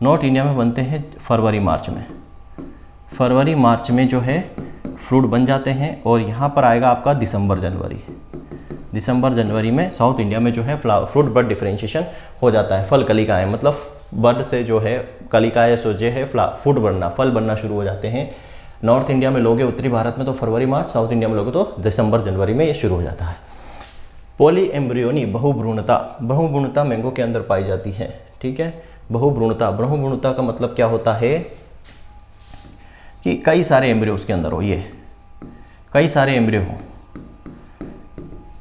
नॉर्थ इंडिया में बनते हैं फरवरी मार्च में। फरवरी मार्च में जो है फ्रूट बन जाते हैं, और यहाँ पर आएगा आपका दिसंबर जनवरी। दिसंबर जनवरी में साउथ इंडिया में जो है फ्रूट बड डिफरेंशिएशन हो जाता है। फल कलिकाएं, मतलब बड से जो है कलिकाएं सोचे है फ्रूट बनना, फल बनना शुरू हो जाते हैं। नॉर्थ इंडिया में लोगे, उत्तरी भारत में तो फरवरी मार्च, साउथ इंडिया में लोगे तो दिसंबर जनवरी में ये शुरू हो जाता है। पॉली एम्ब्रियोनी, बहुभ्रूणता, बहुभ्रूणता मैंगो के अंदर पाई जाती है। ठीक है, बहुभ्रूणता, बहुभ्रूणता का मतलब क्या होता है कि कई सारे एम्ब्रियो उसके अंदर हो, ये कई सारे एम्ब्रियो हो।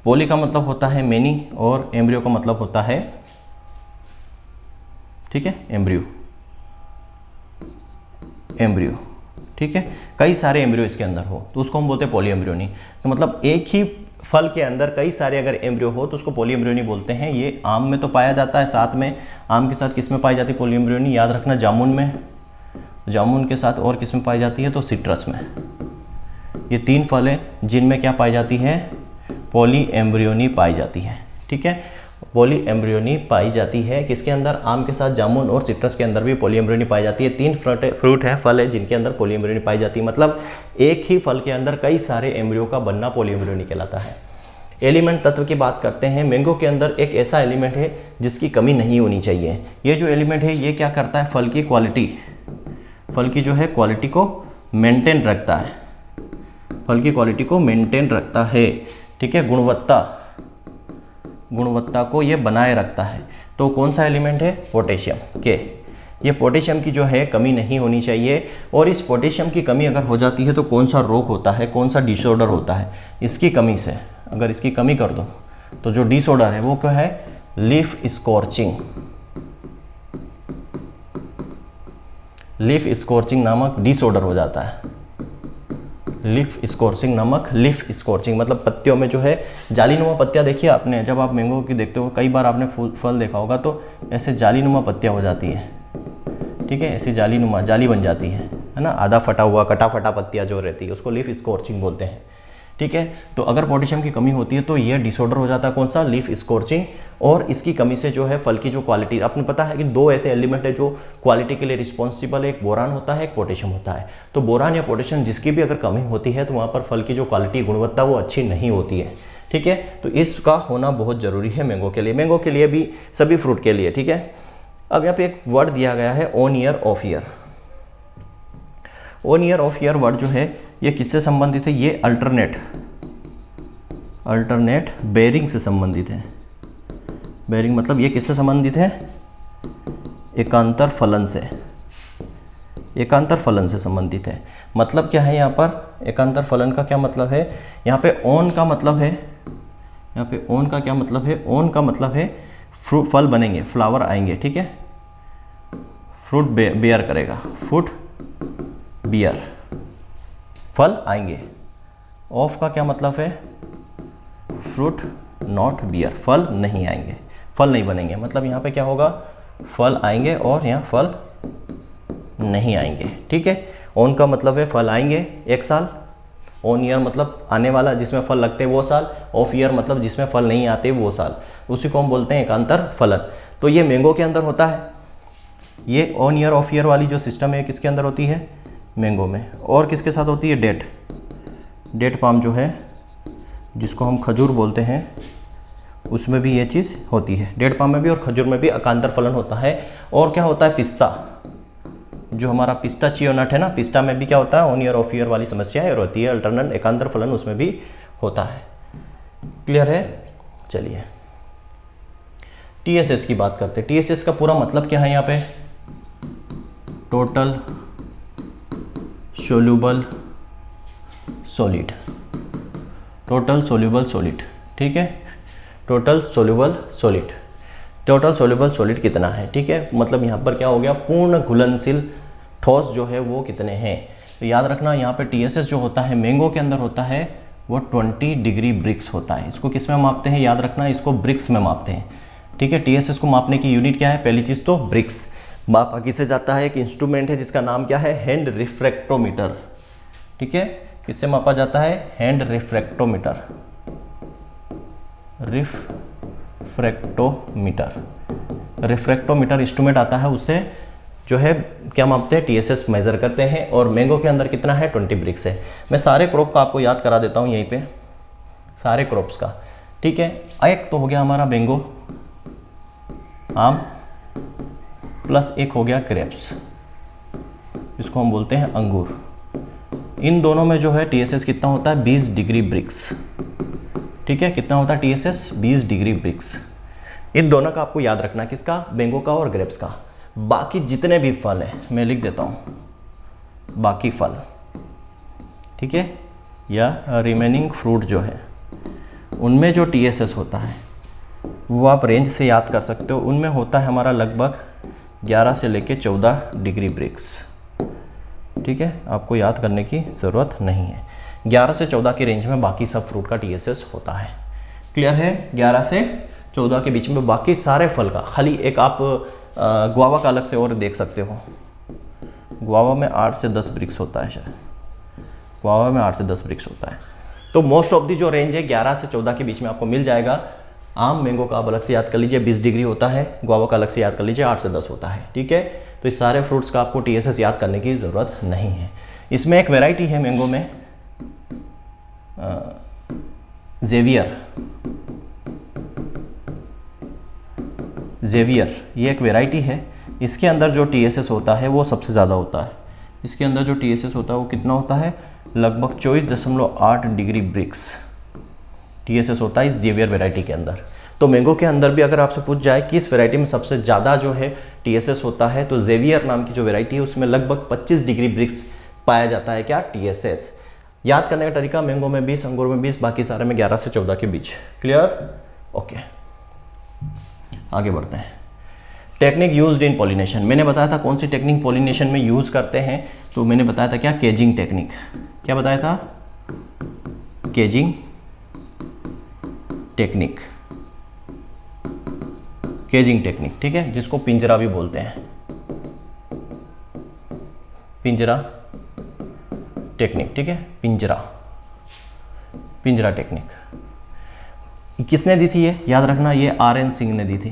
पॉली का मतलब होता है मेनी, और एम्ब्रियो का मतलब होता है, ठीक है, एम्ब्रियो, एम्ब्रियो। ठीक है, कई सारे एम्ब्रियो इसके अंदर हो तो उसको हम बोलते हैं पॉली एम्ब्रियोनी। तो मतलब एक ही फल के अंदर कई सारे अगर एम्ब्रियो हो तो उसको पॉली एम्ब्रियोनी बोलते हैं। ये आम में तो पाया जाता है, साथ में आम के साथ किस में पाई जाती है पॉली एम्ब्रियोनी? याद रखना, जामुन में, जामुन के साथ और किस में पाई जाती है? तो सिट्रस में। ये 3 फल हैं जिनमें क्या पाई जाती है? पॉली एम्ब्रियोनी पाई जाती है। ठीक है, पॉली एम्ब्रियोनी पाई जाती है किसके अंदर? आम के साथ जामुन और सिट्रस के अंदर भी पॉली एम्ब्रियोनी पाई जाती है। 3 फ्रूट है, फल है जिनके अंदर पॉली एम्ब्रियोनी पाई जाती है। मतलब एक ही फल के अंदर कई सारे एम्ब्रियो का बनना पॉली एम्ब्रियोनी कहलाता है। एलिमेंट तत्व की बात करते हैं। मैंगो के अंदर एक ऐसा एलिमेंट है जिसकी कमी नहीं होनी चाहिए। ये जो एलिमेंट है ये क्या करता है? फल की क्वालिटी, फल की जो है क्वालिटी को मेंटेन रखता है, फल की क्वालिटी को मेंटेन रखता है। ठीक है, गुणवत्ता को ये बनाए रखता है। तो कौन सा एलिमेंट है? पोटेशियम के। ये पोटेशियम की जो है कमी नहीं होनी चाहिए, और इस पोटेशियम की कमी अगर हो जाती है तो कौन सा रोग होता है, कौन सा डिसऑर्डर होता है? इसकी कमी से अगर इसकी कमी कर दो तो जो डिसऑर्डर है वो क्या है? लीफ स्कॉर्चिंग, लीफ स्कॉर्चिंग नामक डिसऑर्डर हो जाता है। लीफ स्कॉर्चिंग नमक, लीफ स्कॉर्चिंग मतलब पत्तियों में जो है जालीनुमा पत्तियां देखी आपने, जब आप मैंगो की देखते हो कई बार आपने फल देखा होगा तो ऐसे जालीनुमा पत्तियां हो जाती है, ठीक है, ऐसी जालीनुमा जाली बन जाती है ना, आधा फटा हुआ कटा फटा पत्तियां जो रहती है उसको लीफ स्कॉर्चिंग बोलते हैं, ठीक है। तो अगर पोटेशियम की कमी होती है तो यह डिसऑर्डर हो जाता है, कौन सा, लीफ स्कॉर्चिंग। और इसकी कमी से जो है फल की जो क्वालिटी, आपने पता है कि दो ऐसे एलिमेंट है जो क्वालिटी के लिए रिस्पॉन्सिबल है, एक बोरान होता है, एक पोटेशियम होता है। तो बोरान या पोटेशियम जिसकी भी अगर कमी होती है तो वहां पर फल की जो क्वालिटी गुणवत्ता वो अच्छी नहीं होती है, ठीक है। तो इसका होना बहुत जरूरी है मैंगो के लिए, मैंगो के लिए भी, सभी फ्रूट के लिए, ठीक है। अब यहाँ पे एक वर्ड दिया गया है on year of year. On year of year word जो है ये किससे संबंधित है, ये अल्टरनेट बेरिंग से संबंधित है। बेरिंग मतलब ये किससे संबंधित है, एकांतर फलन से, एकांतर फलन से संबंधित है। मतलब क्या है यहाँ पर, एकांतर फलन का क्या मतलब है, यहाँ पे ऑन का मतलब है, यहाँ पे ऑन का क्या मतलब है, ऑन का मतलब है फ्रूट, फल बनेंगे, फ्लावर आएंगे, ठीक है, फ्रूट बेयर करेगा, फ्रूट बियर, फल आएंगे। ऑफ का क्या मतलब है, फ्रूट नॉट बियर, फल नहीं आएंगे, फल नहीं बनेंगे। मतलब यहाँ पे क्या होगा, फल आएंगे और यहाँ फल नहीं आएंगे, ठीक है। ऑन का मतलब है फल आएंगे एक साल, ऑन ईयर मतलब आने वाला जिसमें फल लगते हैं वो साल, ऑफ ईयर मतलब जिसमें फल नहीं आते वो साल, उसी को हम बोलते हैं एकांतर फलन। तो ये मैंगो के अंदर होता है, ये ऑन ईयर ऑफ ईयर वाली जो सिस्टम है किसके अंदर होती है, मैंगो में। और किसके साथ होती है, डेट पाम जो है जिसको हम खजूर बोलते हैं, उसमें भी ये चीज होती है, डेट पाम में भी और खजूर में भी एकांतर फलन होता है। और क्या होता है, पिस्ता, जो हमारा पिस्ताचियो नट है ना, पिस्ता में भी क्या होता है, ऑन ईयर ऑफ ईयर वाली समस्या है होती है, अल्टरनेट एकांतर फलन उसमें भी होता है। क्लियर है। चलिए टीएसएस की बात करते हैं। टीएसएस का पूरा मतलब क्या है, यहाँ पे total soluble solid, total soluble solid, ठीक है, total soluble solid, total soluble solid कितना है, ठीक है। मतलब यहाँ पर क्या हो गया, पूर्ण घुलनशील ठोस जो है वो कितने हैं। तो याद रखना यहाँ पे टीएसएस जो होता है मैंगो के अंदर होता है वो 20 डिग्री ब्रिक्स होता है। इसको किस में मापते हैं, याद रखना, इसको ब्रिक्स में मापते हैं, ठीक है। टीएसएस को मापने की यूनिट क्या है, पहली चीज तो ब्रिक्स। माप आगे से जाता है, एक इंस्ट्रूमेंट है जिसका नाम क्या है, हैंड रिफ्रैक्टोमीटर, ठीक है। किससे मापा जाता है, हैंड रिफ्रैक्टोमीटर, रिफ्रैक्टोमीटर इंस्ट्रूमेंट आता है, उससे जो है क्या मापते हैं, टीएसएस मेजर करते हैं। और मैंगो के अंदर कितना है, 20 ब्रिक्स है। मैं सारे क्रॉप का आपको याद करा देता हूं यहीं पे, सारे क्रॉप्स का, ठीक है। एक तो हो गया हमारा मैंगो, आम, प्लस एक हो गया ग्रेप्स, इसको हम बोलते हैं अंगूर। इन दोनों में जो है टीएसएस कितना होता है, 20 डिग्री ब्रिक्स, ठीक है। कितना होता है टीएसएस, 20 डिग्री ब्रिक्स। इन दोनों का आपको याद रखना, किसका, मैंगो का और ग्रेप्स का। बाकी जितने भी फल है मैं लिख देता हूं, बाकी फल, ठीक है, या रिमेनिंग फ्रूट जो है उनमें जो टीएसएस होता है वो आप रेंज से याद कर सकते हो। उनमें होता है हमारा लगभग 11 से लेके 14 डिग्री ब्रिक्स, ठीक है। आपको याद करने की जरूरत नहीं है, 11 से 14 की रेंज में बाकी सब फ्रूट का टीएसएस होता है। क्लियर है, 11 से 14 के बीच में बाकी सारे फल का। खाली एक आप गुआवा का अलग से और देख सकते हो, गुआवा में 8 से 10 ब्रिक्स होता है, शायद गुआवा में 8 से 10 ब्रिक्स होता है। तो मोस्ट ऑफ दी जो रेंज है 11 से 14 के बीच में आपको मिल जाएगा। आम मैंगो का आप अलग से याद कर लीजिए, 20 डिग्री होता है, गुआवा का अलग से याद कर लीजिए, 8 से 10 होता है, ठीक है। तो इस सारे फ्रूट्स का आपको टीएसएस याद करने की जरूरत नहीं है। इसमें एक वेराइटी है मैंगो में, जेवियर, ये एक वेराइटी है। इसके अंदर जो टीएसएस होता है वो सबसे ज्यादा होता है। इसके अंदर जो टीएसएस होता है वो कितना होता है, लगभग 24.8 डिग्री ब्रिक्स टीएसएस होता है इस जेवियर वेराइटी के अंदर। तो मैंगो के अंदर भी अगर आपसे पूछ जाए कि इस वेराइटी में सबसे ज्यादा जो है टीएसएस होता है, तो जेवियर नाम की जो वेराइटी है उसमें लगभग 25 डिग्री ब्रिक्स पाया जाता है, क्या, टीएसएस। याद करने का तरीका, मैंगो में 20, अंगूर में 20, बाकी सारे में 11 से 14 के बीच। Clear, okay. आगे बढ़ते हैं। टेक्निक यूज्ड इन पॉलिनेशन, मैंने बताया था कौन सी टेक्निक पॉलिनेशन में यूज करते हैं। तो मैंने बताया था क्या, केजिंग टेक्निक। क्या बताया था, केजिंग टेक्निक, केजिंग टेक्निक, ठीक है, जिसको पिंजरा भी बोलते हैं, पिंजरा टेक्निक, ठीक है, पिंजरा टेक्निक। किसने दी थी ये, याद रखना, ये आर.एन. सिंह ने दी थी।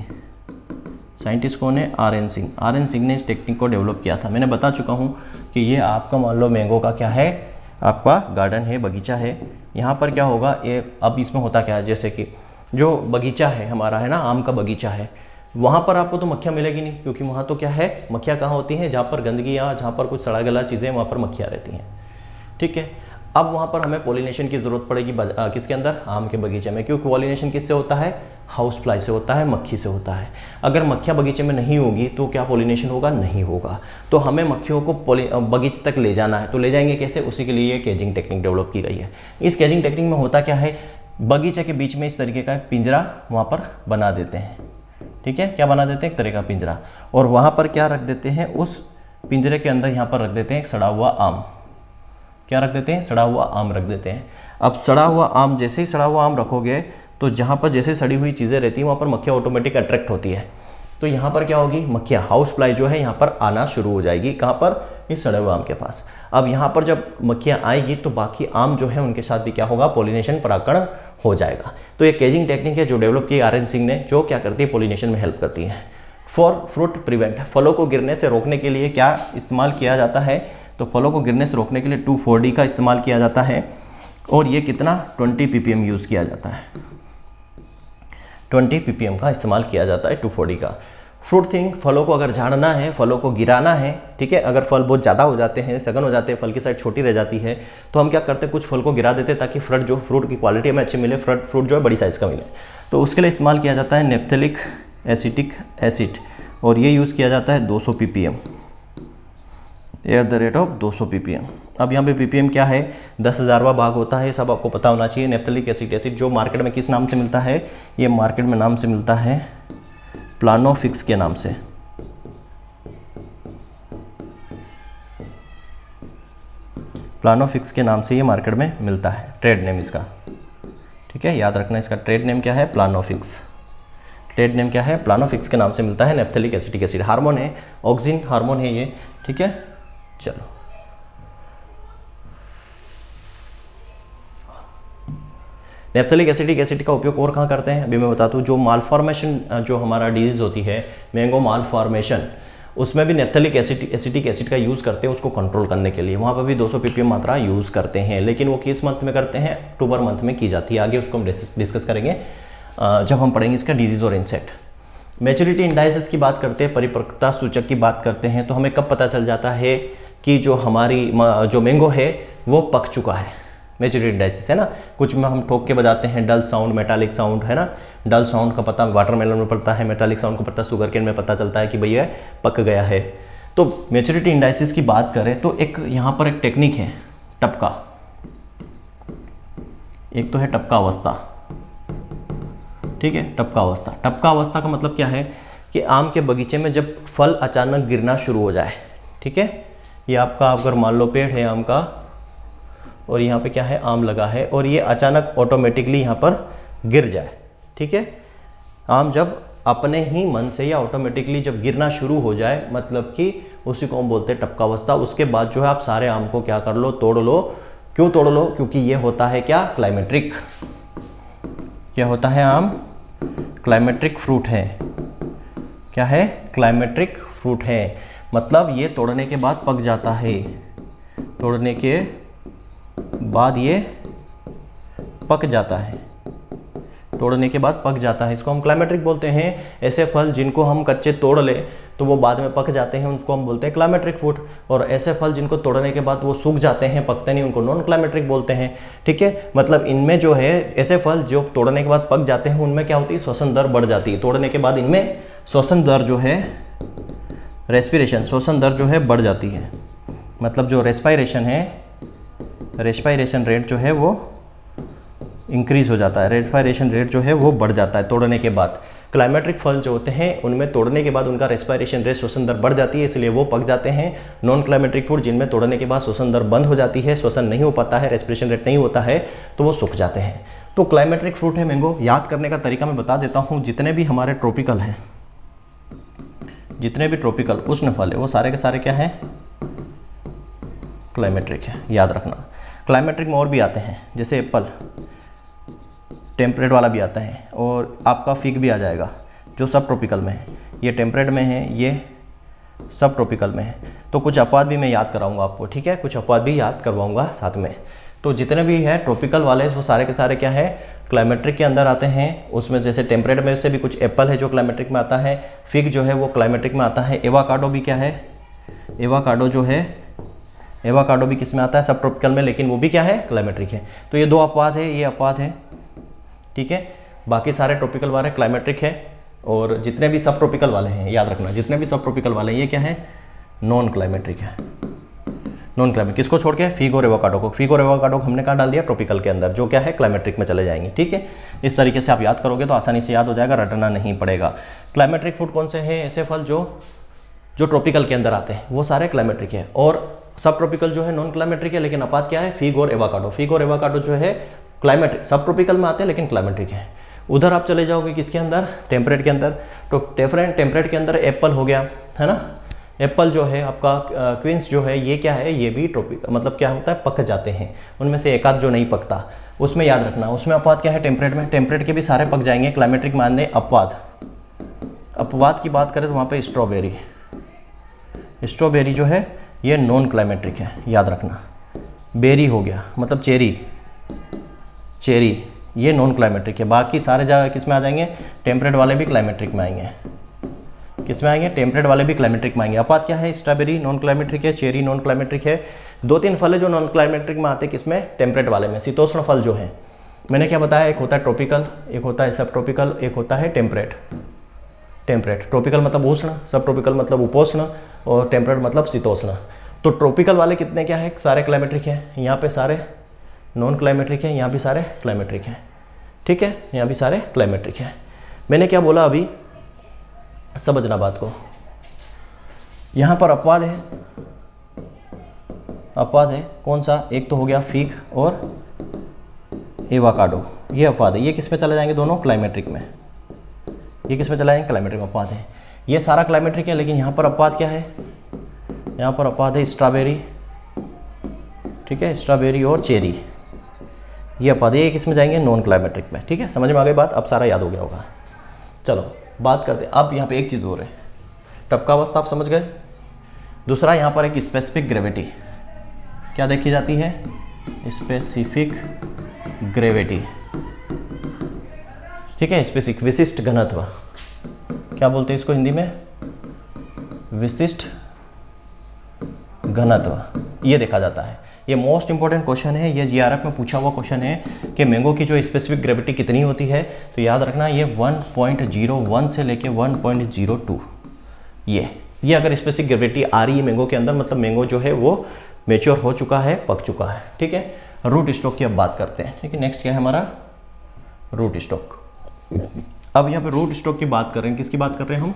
साइंटिस्ट कौन है, आर.एन. सिंह। आर.एन. सिंह ने इस टेक्निक को डेवलप किया था। मैंने बता चुका हूं कि ये आपका मान लो मैंगो का क्या है, आपका गार्डन है, बगीचा है। यहाँ पर क्या होगा, ये अब इसमें होता क्या है, जैसे कि जो बगीचा है हमारा, है ना, आम का बगीचा है, वहाँ पर आपको तो मक्खियाँ मिलेगी नहीं, क्योंकि वहाँ तो क्या है, मक्खियाँ कहाँ होती हैं, जहाँ पर गंदगी या जहाँ पर कुछ सड़ा गला चीज़ें, वहाँ पर मक्खियाँ रहती हैं, ठीक है। अब वहाँ पर हमें पॉलिनेशन की जरूरत पड़ेगी किसके अंदर, आम के बगीचे में, क्योंकि पॉलिनेशन किससे होता है, हाउस फ्लाई से होता है, मक्खी से होता है। अगर मक्खियाँ बगीचे में नहीं होगी तो क्या पॉलिनेशन होगा, नहीं होगा। तो हमें मक्खियों को बगीचे तक ले जाना है, तो ले जाएंगे कैसे, उसी के लिए केजिंग टेक्निक डेवलप की गई है। इस केजिंग टेक्निक में होता क्या है, बगीचे के बीच में इस तरीके का पिंजरा वहाँ पर बना देते हैं, ठीक है, क्या बना देते हैं, एक तरह का पिंजरा, और वहाँ पर क्या रख देते हैं, उस पिंजरे के अंदर यहाँ पर रख देते हैं एक सड़ा हुआ आम। क्या रख देते हैं, सड़ा हुआ आम रख देते हैं। अब सड़ा हुआ आम, जैसे ही सड़ा हुआ आम रखोगे तो जहाँ पर जैसे सड़ी हुई चीज़ें रहती हैं वहाँ पर मक्खियाँ ऑटोमेटिक अट्रैक्ट होती है। तो यहाँ पर क्या होगी, मक्खियाँ, हाउस फ्लाई जो है यहाँ पर आना शुरू हो जाएगी। कहाँ पर, इस सड़े हुए आम के पास। अब यहाँ पर जब मक्खियाँ आएगी तो बाकी आम जो है उनके साथ भी क्या होगा, पॉलिनेशन, परागण हो जाएगा। तो ये केजिंग टेक्निक है जो डेवलप की आर.एन. सिंह ने, जो क्या करती है, पॉलिनेशन में हेल्प करती है। फॉर फ्रूट प्रिवेंट, फलों को गिरने से रोकने के लिए क्या इस्तेमाल किया जाता है, तो फलों को गिरने से रोकने के लिए 2,4-D का इस्तेमाल किया जाता है, और ये कितना, 20 ppm यूज किया जाता है, 20 ppm का इस्तेमाल किया जाता है 2,4-D का। फ्रूट थिंग, फलों को अगर झाड़ना है, फलों को गिराना है, ठीक है, अगर फल बहुत ज़्यादा हो जाते हैं, सघन हो जाते हैं, फल की साइज छोटी रह जाती है, तो हम क्या करते हैं, कुछ फल को गिरा देते हैं ताकि फ्रूट की क्वालिटी हमें अच्छी मिले, फ्रूट जो है बड़ी साइज का मिले। तो उसके लिए इस्तेमाल किया जाता है नेप्थेलिक एसिटिक एसिड, और ये यूज़ किया जाता है 200 ppm, @ 200 ppm। अब यहाँ पे ppm क्या है, 10,000वां भाग होता है, सब आपको पता होना चाहिए। नेप्थेलिक एसिड जो मार्केट में किस नाम से मिलता है, ये मार्केट में नाम से मिलता है प्लानोफिक्स के नाम से। प्लानोफिक्स के नाम से ये मार्केट में मिलता है, ट्रेड नेम इसका, ठीक है, याद रखना, इसका ट्रेड नेम क्या है, प्लानोफिक्स। ट्रेड नेम क्या है, प्लानोफिक्स के नाम से मिलता है नेप्थेलिक एसिटिक एसिड। हार्मोन है, ऑक्सिन हार्मोन है ये, ठीक है। चलो, नेप्थेलिक एसिटिक एसिड का उपयोग और कहाँ करते हैं, अभी मैं बताता हूँ। जो मालफॉर्मेशन, जो हमारा डिजीज होती है, मैंगो मालफॉर्मेशन, उसमें भी नेप्थेलिक एसिटिक एसिड का यूज़ करते हैं उसको कंट्रोल करने के लिए। वहाँ पर भी 200 ppm मात्रा यूज़ करते हैं, लेकिन वो किस मंथ में करते हैं, अक्टूबर मंथ में की जाती है। आगे उसको हम डिस्कस करेंगे जब हम पढ़ेंगे इसका डिजीज और इंसेक्ट। मैच्योरिटी इंडाइसेस की बात करते हैं, परिपक्वता सूचक की बात करते हैं, तो हमें कब पता चल जाता है कि जो हमारी जो मैंगो है वो पक चुका है। मैच्योरिटी इंडाइसेस है ना, कुछ में हम ठोक के बजाते हैं, डल साउंड, मेटालिक साउंड, है ना। डल साउंड का पता वाटरमेलन में पड़ता है, मेटालिक साउंड का पता शुगर केन में पता चलता है कि भैया पक गया है। तो मैच्योरिटी इंडाइसेस की बात करें तो एक यहाँ पर एक टेक्निक है टपका, एक तो है टपका अवस्था, ठीक है। टपका अवस्था, टपका अवस्था का मतलब क्या है कि आम के बगीचे में जब फल अचानक गिरना शुरू हो जाए, ठीक है। ये आपका अगर मान लो पेड़ है आम का, और यहाँ पे क्या है, आम लगा है, और ये अचानक ऑटोमेटिकली यहाँ पर गिर जाए, ठीक है। आम जब अपने ही मन से या ऑटोमेटिकली जब गिरना शुरू हो जाए, मतलब कि उसी को हम बोलते हैं टपका अवस्था। उसके बाद जो है आप सारे आम को क्या कर लो, तोड़ लो। क्यों तोड़ लो, क्योंकि ये होता है क्या, क्लाइमेट्रिक। क्या होता है, आम क्लाइमेट्रिक फ्रूट है। क्या है, क्लाइमेट्रिक फ्रूट है, मतलब ये तोड़ने के बाद पक जाता है, तोड़ने के बाद ये पक जाता है, तोड़ने के बाद पक जाता है, इसको हम क्लाइमेट्रिक बोलते हैं। ऐसे फल जिनको हम कच्चे तोड़ ले तो वो बाद में पक जाते हैं, उनको हम बोलते हैं क्लाइमेट्रिक फ्रूट। और ऐसे फल जिनको तोड़ने के बाद वो सूख जाते हैं, पकते नहीं, उनको नॉन क्लाइमेट्रिक बोलते हैं, ठीक है। मतलब इनमें जो है ऐसे फल जो तोड़ने के बाद पक जाते हैं, उनमें क्या होती है, श्वसन दर बढ़ जाती है। तोड़ने के बाद इनमें श्वसन दर जो है, रेस्पिरेशन, श्वसन दर जो है बढ़ जाती है। मतलब जो रेस्पायरेशन है, रेस्पायरेशन रेट जो है वो इंक्रीज हो जाता है, रेस्पायरेशन रेट जो है वो बढ़ जाता है तोड़ने के बाद। क्लाइमेट्रिक फल जो होते हैं उनमें तोड़ने के बाद उनका रेस्पिरेशन रेट, श्वसन दर बढ़ जाती है, इसलिए वो पक जाते हैं। नॉन क्लाइमेट्रिक फूड जिनमें तोड़ने के बाद श्वसन दर बंद हो जाती है, श्वसन नहीं हो पाता है, रेस्पिरेशन रेट नहीं होता है, तो वो सूख जाते हैं। तो क्लाइमेट्रिक फ्रूट है मैंगो। याद करने का तरीका मैं बता देता हूँ। जितने भी हमारे ट्रॉपिकल हैं, जितने भी ट्रॉपिकल उष्ण फल है वो सारे के सारे क्या है, क्लाइमेट्रिक है। याद रखना। क्लाइमेट्रिक में और भी आते हैं, जैसे एप्पल टेम्परेट वाला भी आता है, और आपका फिग भी आ जाएगा जो सब ट्रॉपिकल में है। ये टेम्परेट में है, ये सब ट्रॉपिकल में है। तो कुछ अपवाद भी मैं याद कराऊंगा आपको, ठीक है, कुछ अपवाद भी याद करवाऊंगा साथ में। तो जितने भी है ट्रॉपिकल वाले वो सारे के सारे क्या है, क्लाइमेट्रिक के अंदर आते हैं। उसमें जैसे टेम्परेट में से भी कुछ एप्पल है जो क्लाइमेट्रिक में आता है, फिग जो है वो क्लाइमेट्रिक में आता है, एवाकाडो भी क्या है, एवाकाडो जो है, एवाकाडो भी किस में आता है, सब ट्रॉपिकल में, लेकिन वो भी क्या है, क्लाइमेट्रिक है। तो ये दो अपवाद है, ये अपवाद है, ठीक है। बाकी सारे ट्रॉपिकल वाले क्लाइमेट्रिक है, और जितने भी सब ट्रॉपिकल वाले हैं, याद रखना, जितने भी सब ट्रॉपिकल वाले हैं ये क्या है, नॉन क्लाइमेट्रिक है। नॉन क्लाइमेट्रिक किसको छोड़ के, फिग और एवोकाडो को। फिग और एवोकाडो को हमने कहाँ डाल दिया, ट्रॉपिकल के अंदर, जो क्या है, क्लाइमेट्रिक में चले जाएंगे, ठीक है। इस तरीके से आप याद करोगे तो आसानी से याद हो जाएगा, रटना नहीं पड़ेगा। क्लाइमेट्रिक फूड कौन से हैं, ऐसे फल जो ट्रॉपिकल के अंदर आते हैं वो सारे क्लाइमेट्रिक है, और सब ट्रॉपिकल जो है नॉन क्लाइमेट्रिक है, लेकिन अपवाद क्या है, फिग और एवोकाडो। फिग और एवोकाडो जो है क्लाइमेट्रिक, सब ट्रॉपिकल में आते हैं लेकिन क्लाइमेट्रिक है। उधर आप चले जाओगे किसके अंदर, टेम्परेट के अंदर। तो टेम्परेट के अंदर एप्पल हो गया, है ना। एप्पल जो है आपका क्वींस जो है, ये क्या है, ये भी ट्रॉपिकल, मतलब क्या होता है, पक जाते हैं। उनमें से एक आध जो नहीं पकता, उसमें याद रखना, उसमें अपवाद क्या है, टेम्परेट में। टेम्परेट के भी सारे पक जाएंगे, क्लाइमेट्रिक मान लें। अपवाद की बात करें तो वहाँ पे स्ट्रॉबेरी, स्ट्रॉबेरी जो है ये नॉन क्लाइमेट्रिक है, याद रखना। बेरी हो गया, मतलब चेरी ये नॉन क्लाइमेट्रिक है। बाकी सारे जगह किस में आ जाएंगे, टेम्परेट वाले भी क्लाइमेट्रिक में आएंगे। किस में आएंगे, टेम्परेट वाले भी क्लाइमेट्रिक में आएंगे। अपवाद क्या है, स्ट्रॉबेरी नॉन क्लाइमेट्रिक है, चेरी नॉन क्लाइमेट्रिक है। दो तीन फल है जो नॉन क्लाइमेट्रिक में आते हैं, किसमें, टेम्परेट वाले में। शीतोष्ण फल जो है मैंने क्या बताया, एक होता है ट्रॉपिकल, एक होता है सब ट्रॉपिकल, एक होता है टेम्परेट। ट्रॉपिकल मतलब उष्ण, सब ट्रॉपिकल मतलब उपोष्ण, और टेम्परेट मतलब शीतोष्ण। तो ट्रॉपिकल वाले कितने क्या है, सारे क्लाइमेट्रिक है। यहाँ पे सारे नॉन क्लाइमेट्रिक है, यहाँ भी सारे क्लाइमेट्रिक है, ठीक है, यहाँ भी सारे क्लाइमेट्रिक है। मैंने क्या बोला अभी, समझना बात को। यहाँ पर अपवाद है, अपवाद है कौन सा, एक तो हो गया फिग और एवोकाडो, ये अपवाद है। ये किस में चले जाएंगे, दोनों क्लाइमेट्रिक में। ये किस में चले जाएंगे, क्लाइमेट्रिक में। अपवाद है, ये सारा क्लाइमेट्रिक है, लेकिन यहाँ पर अपवाद क्या है, यहाँ पर अपवाद है स्ट्रॉबेरी, ठीक है, स्ट्रॉबेरी और चेरी, ये अपवाद है। ये किस में जाएंगे, नॉन क्लाइमेट्रिक में, ठीक है। समझ में आ गई बात, अब सारा याद हो गया होगा। चलो बात करते हैं। अब यहाँ पे एक चीज़ और है, टपका अवस्था आप समझ गए। दूसरा यहाँ पर एक स्पेसिफिक ग्रेविटी क्या देखी जाती है, स्पेसिफिक ग्रेविटी, ठीक है। स्पेसिफिक विशिष्ट घनत्व, क्या बोलते हैं इसको हिंदी में, विशिष्ट घनत्व, ये देखा जाता है। ये मोस्ट इंपॉर्टेंट क्वेश्चन है, ये जीआरएफ में पूछा हुआ क्वेश्चन है कि मैंगो की जो स्पेसिफिक ग्रेविटी कितनी होती है। तो याद रखना ये 1.01 से लेके 1.02, ये अगर स्पेसिफिक ग्रेविटी आ रही है मैंगो के अंदर, मतलब मैंगो जो है वो मेच्योर हो चुका है, पक चुका है, ठीक है। रूट स्टॉक की अब बात करते हैं, ठीक है। नेक्स्ट क्या है हमारा, रूट स्टॉक। अब यहाँ पे रूट स्टॉक की बात कर रहे हैं, किसकी बात कर रहे हैं हम,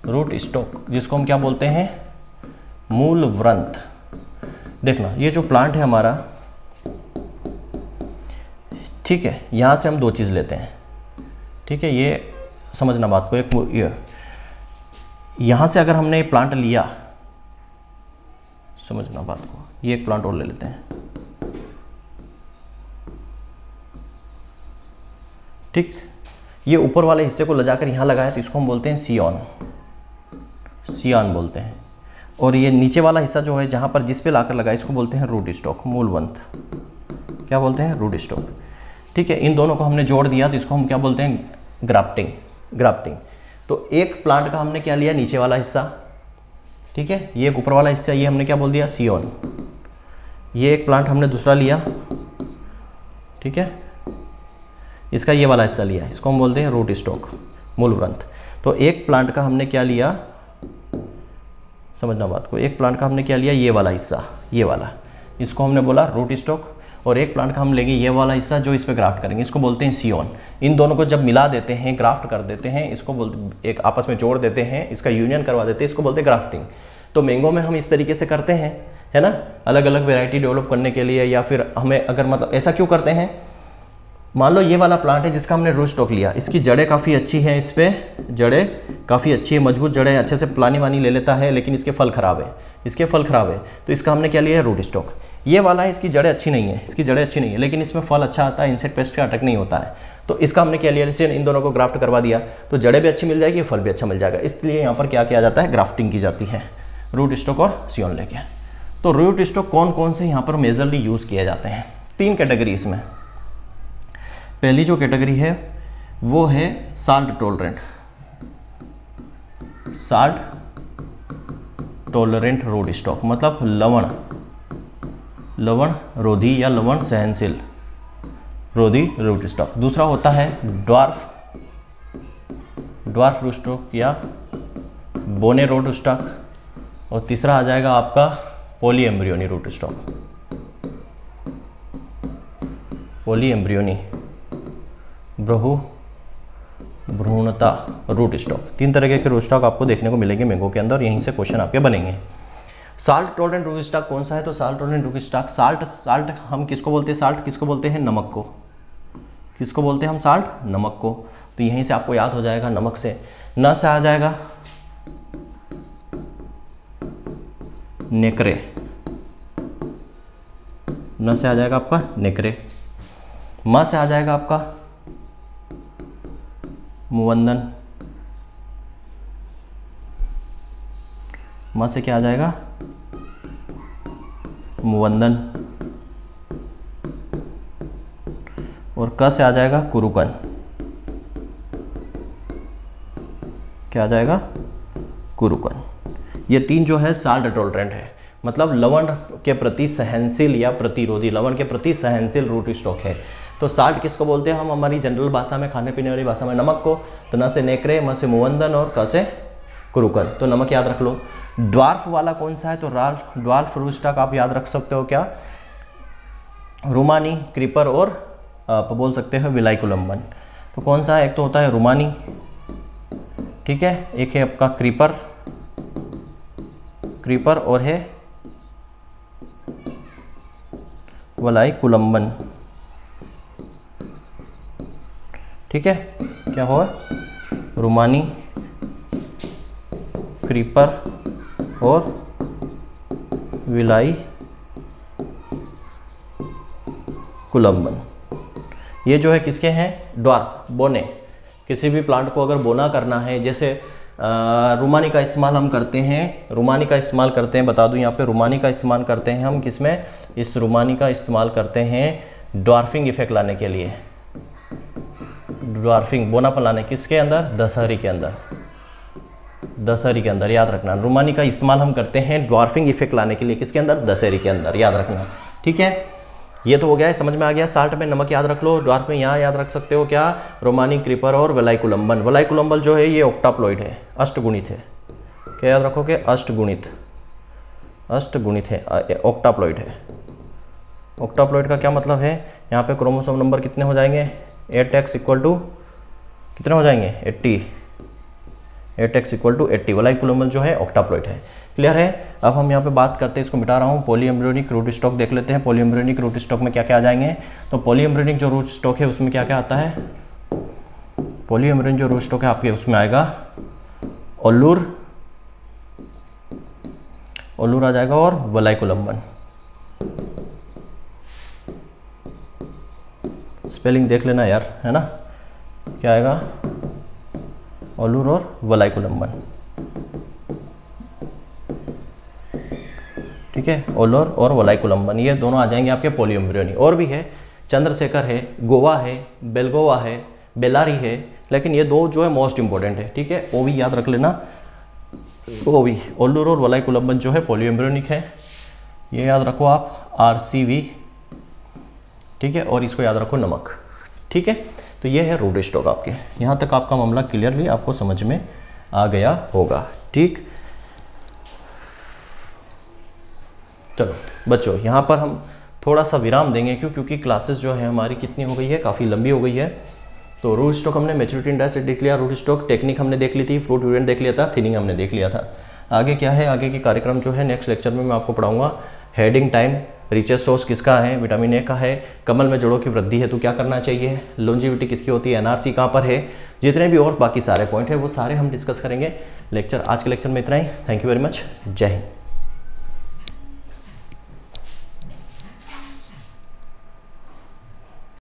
रूट स्टॉक, जिसको हम क्या बोलते हैं, मूल व्रंत। देखना ये जो प्लांट है हमारा, ठीक है, यहां से हम दो चीज लेते हैं, ठीक है, ये समझना बात को। एक यहां से अगर हमने ये प्लांट लिया, समझना बात को, ये एक प्लांट और ले लेते हैं, ठीक। ये ऊपर वाले हिस्से को ले जाकर यहां लगाया तो इसको हम बोलते हैं सियान बोलते हैं। और ये नीचे वाला हिस्सा जो है जहां पर जिस पे लाकर लगा, इसको बोलते हैं रूट स्टॉक, मूलवंत। क्या बोलते हैं, रूट स्टॉक, ठीक है। इन दोनों को हमने जोड़ दिया तो इसको हम क्या बोलते हैं, ग्राफ्टिंग। तो एक प्लांट का हमने क्या लिया, नीचे वाला हिस्सा, ठीक है, ये ऊपर वाला हिस्सा, ये हमने क्या बोल दिया, सियोन। ये एक प्लांट हमने दूसरा लिया, ठीक है, इसका ये वाला हिस्सा लिया, इसको हम बोलते हैं रूट स्टॉक, मूलवंत। तो एक प्लांट का हमने क्या लिया, समझना बात को, एक प्लांट का हमने क्या लिया, ये वाला हिस्सा, ये वाला, इसको हमने बोला रूट स्टॉक। और एक प्लांट का हम लेंगे ये वाला हिस्सा जो इस पे ग्राफ्ट करेंगे, इसको बोलते हैं सियोन। इन दोनों को जब मिला देते हैं, ग्राफ्ट कर देते हैं, इसको बोलते एक आपस में जोड़ देते हैं, इसका यूनियन करवा देते हैं, इसको बोलते हैं ग्राफ्टिंग। तो मैंगो में हम इस तरीके से करते हैं, है ना, अलग अलग वेराइटी डेवलप करने के लिए, या फिर हमें अगर मतलब ऐसा क्यों करते हैं, मान लो ये वाला प्लांट है जिसका हमने रूट स्टॉक लिया, इसकी जड़ें काफ़ी अच्छी हैं, इस पर जड़ें काफ़ी अच्छी है, मजबूत जड़ें, अच्छे से पानी वानी ले लेता है, लेकिन इसके फल खराब है, इसके फल खराब है, तो इसका हमने क्या लिया है, रूट स्टॉक। ये वाला है, इसकी जड़ें अच्छी नहीं है, इसकी जड़ें अच्छी नहीं है, लेकिन इसमें फल अच्छा आता है, इंसेक्ट पेस्ट का अटैक नहीं होता है, तो इसका हमने क्या लिया, जैसे इन दोनों को ग्राफ्ट करवा दिया तो जड़ें भी अच्छी मिल जाएगी, फल भी अच्छा मिल जाएगा। इसलिए यहाँ पर क्या किया जाता है, ग्राफ्टिंग की जाती है, रूट स्टॉक और सियोन लेके। तो रूट स्टॉक कौन कौन से यहाँ पर मेजरली यूज किए जाते हैं, 3 कैटेगरी इसमें। पहली जो कैटेगरी है वो है salt tolerant, salt tolerant root stock, मतलब लवण रोधी या लवण सहनशील रोधी रूट स्टॉक। दूसरा होता है ड्वार्फ रूट स्टॉक या बोने रूट स्टॉक, और तीसरा आ जाएगा आपका poly embryony root stock, poly embryony भ्रूणता रूट स्टॉक। 3 तरह के रूट स्टॉक आपको देखने को मिलेंगे मैंगो के अंदर, यहीं से क्वेश्चन आपके बनेंगे। साल्ट टॉलरेंट रूट स्टॉक कौन सा है, तो salt tolerant root stock, salt हम किसको बोलते हैं, साल्ट किसको बोलते हैं, नमक को, किसको बोलते हैं हम, साल्ट, नमक को। तो यहीं से आपको याद हो जाएगा, नमक से न से आ जाएगा नेकरे, न से आ जाएगा आपका नेकरे, म से आ जाएगा आपका मुवंदन, म से क्या आ जाएगा, मुवंदन, और क से आ जाएगा कुरुकन, क्या आ जाएगा, कुरुकन। ये 3 जो है साल्ट टॉलरेंट है, मतलब लवण के प्रति सहनशील या प्रतिरोधी, लवण के प्रति सहनशील रूट स्टॉक है। तो साल्ट किसको बोलते हैं हम हमारी जनरल भाषा में, खाने पीने वाली भाषा में, नमक को। तो न से नेकरे, म से मुवंदन और क से कुरुकन, तो नमक याद रख लो। ड्वार्फ वाला कौन सा है, तो ड्वार्फ रूट स्टॉक आप याद रख सकते हो क्या, रुमानी, क्रीपर और आप बोल सकते हो विलाइकुलम्बन। तो कौन सा है, एक तो होता है रुमानी, ठीक है, एक है आपका क्रीपर और है विलाइकुलम्बन, ठीक है, क्या हो, रुमानी, क्रीपर और विलाइकुलम्बन। ये जो है किसके हैं, ड्वार्फ, बोने। किसी भी प्लांट को अगर बोना करना है, जैसे रुमानी का इस्तेमाल हम करते हैं, रुमानी का इस्तेमाल करते हैं, बता दूं यहाँ पे रुमानी का इस्तेमाल करते हैं हम किसमें, इस रुमानी का इस्तेमाल करते हैं ड्वार्फिंग इफेक्ट लाने के लिए, ड्वार्फिंग बोनापन लाने, किसके अंदर, दशहरी के अंदर, दशहरी के अंदर, याद रखना। रुमानी का इस्तेमाल हम करते हैं ड्वार्फिंग इफेक्ट लाने के लिए, किसके अंदर, दशहरी के अंदर, याद रखना, ठीक है। ये तो हो गया है, समझ में आ गया। साल्ट में नमक याद रख लो, ड्वार्फ में यहाँ याद रख सकते हो क्या, रोमानी, क्रीपर और विलाइकुलम्बन। विलाइकुलम्बन जो है ये ऑक्टाप्लॉइड है, अष्टगुणित है, क्या याद रखोगे, अष्टगुणित है, ऑक्टाप्लॉइड है। ऑक्टाप्लॉइड का क्या मतलब है, यहाँ पे क्रोमोसोम नंबर कितने हो जाएंगे, 8x इक्वल टू कितने हो जाएंगे, 80, 8x इक्वल टू 80। विलाइकुलम्बन जो है ऑक्टाप्लॉइड है, क्लियर है। अब हम यहाँ पे बात करते हैं, इसको मिटा रहा हूँ, पॉलीएम्ब्रियोनिक रूट स्टॉक देख लेते हैं। पॉलीएम्ब्रियोनिक रूट स्टॉक में क्या क्या आ जाएंगे, तो पॉलीएम्ब्रियोनिक जो रूट स्टॉक है उसमें क्या क्या आता है, पॉलीएम्ब्रियोनिक जो रूट स्टॉक है आपके उसमें आएगा ओलूर आ जाएगा और विलाइकुलम्बन। स्पेलिंग देख लेना यार, है ना, क्या आएगा, ओलूर और विलाइकुलम्बन, ठीक है, ओलर और विलाइकुलम्बन, ये दोनों आ जाएंगे आपके पॉलीएम्ब्रियोनिक। और भी है, चंद्रशेखर है, गोवा है, बेलगोवा है, बेलारी है, लेकिन ये दो जो है मोस्ट इंपॉर्टेंट है, ठीक है। ओवी याद रख लेना, ओवी, ओलर और विलाइकुलम्बन जो है पॉलीएम्ब्रियोनिक है, ये याद रखो आप, आरसीवी, ठीक है, और इसको याद रखो नमक, ठीक है। तो ये है रूट स्टॉक आपके। यहाँ तक आपका मामला क्लियरली आपको समझ में आ गया होगा, ठीक। चलो बच्चों, यहाँ पर हम थोड़ा सा विराम देंगे, क्योंकि क्लासेस जो है हमारी कितनी हो गई है, काफ़ी लंबी हो गई है। तो रूट स्टॉक हमने मैच्योरिटी इंडेक्स देख लिया, रूट स्टॉक टेक्निक हमने देख ली थी, फ्रूट वेरिएंट देख लिया था, थिनिंग हमने देख लिया था। आगे क्या है, आगे की कार्यक्रम जो है नेक्स्ट लेक्चर में मैं आपको पढ़ाऊंगा हेडिंग टाइम, रिचेस्ट सोर्स किसका है, विटामिन ए का है, कमल में जड़ों की वृद्धि है तो क्या करना चाहिए, लॉन्जिविटी किसकी होती है, एनआरसी कहाँ पर है, जितने भी और बाकी सारे पॉइंट है वो सारे हम डिस्कस करेंगे। लेक्चर आज के लेक्चर में इतना ही। Thank you very much. जय हिंद।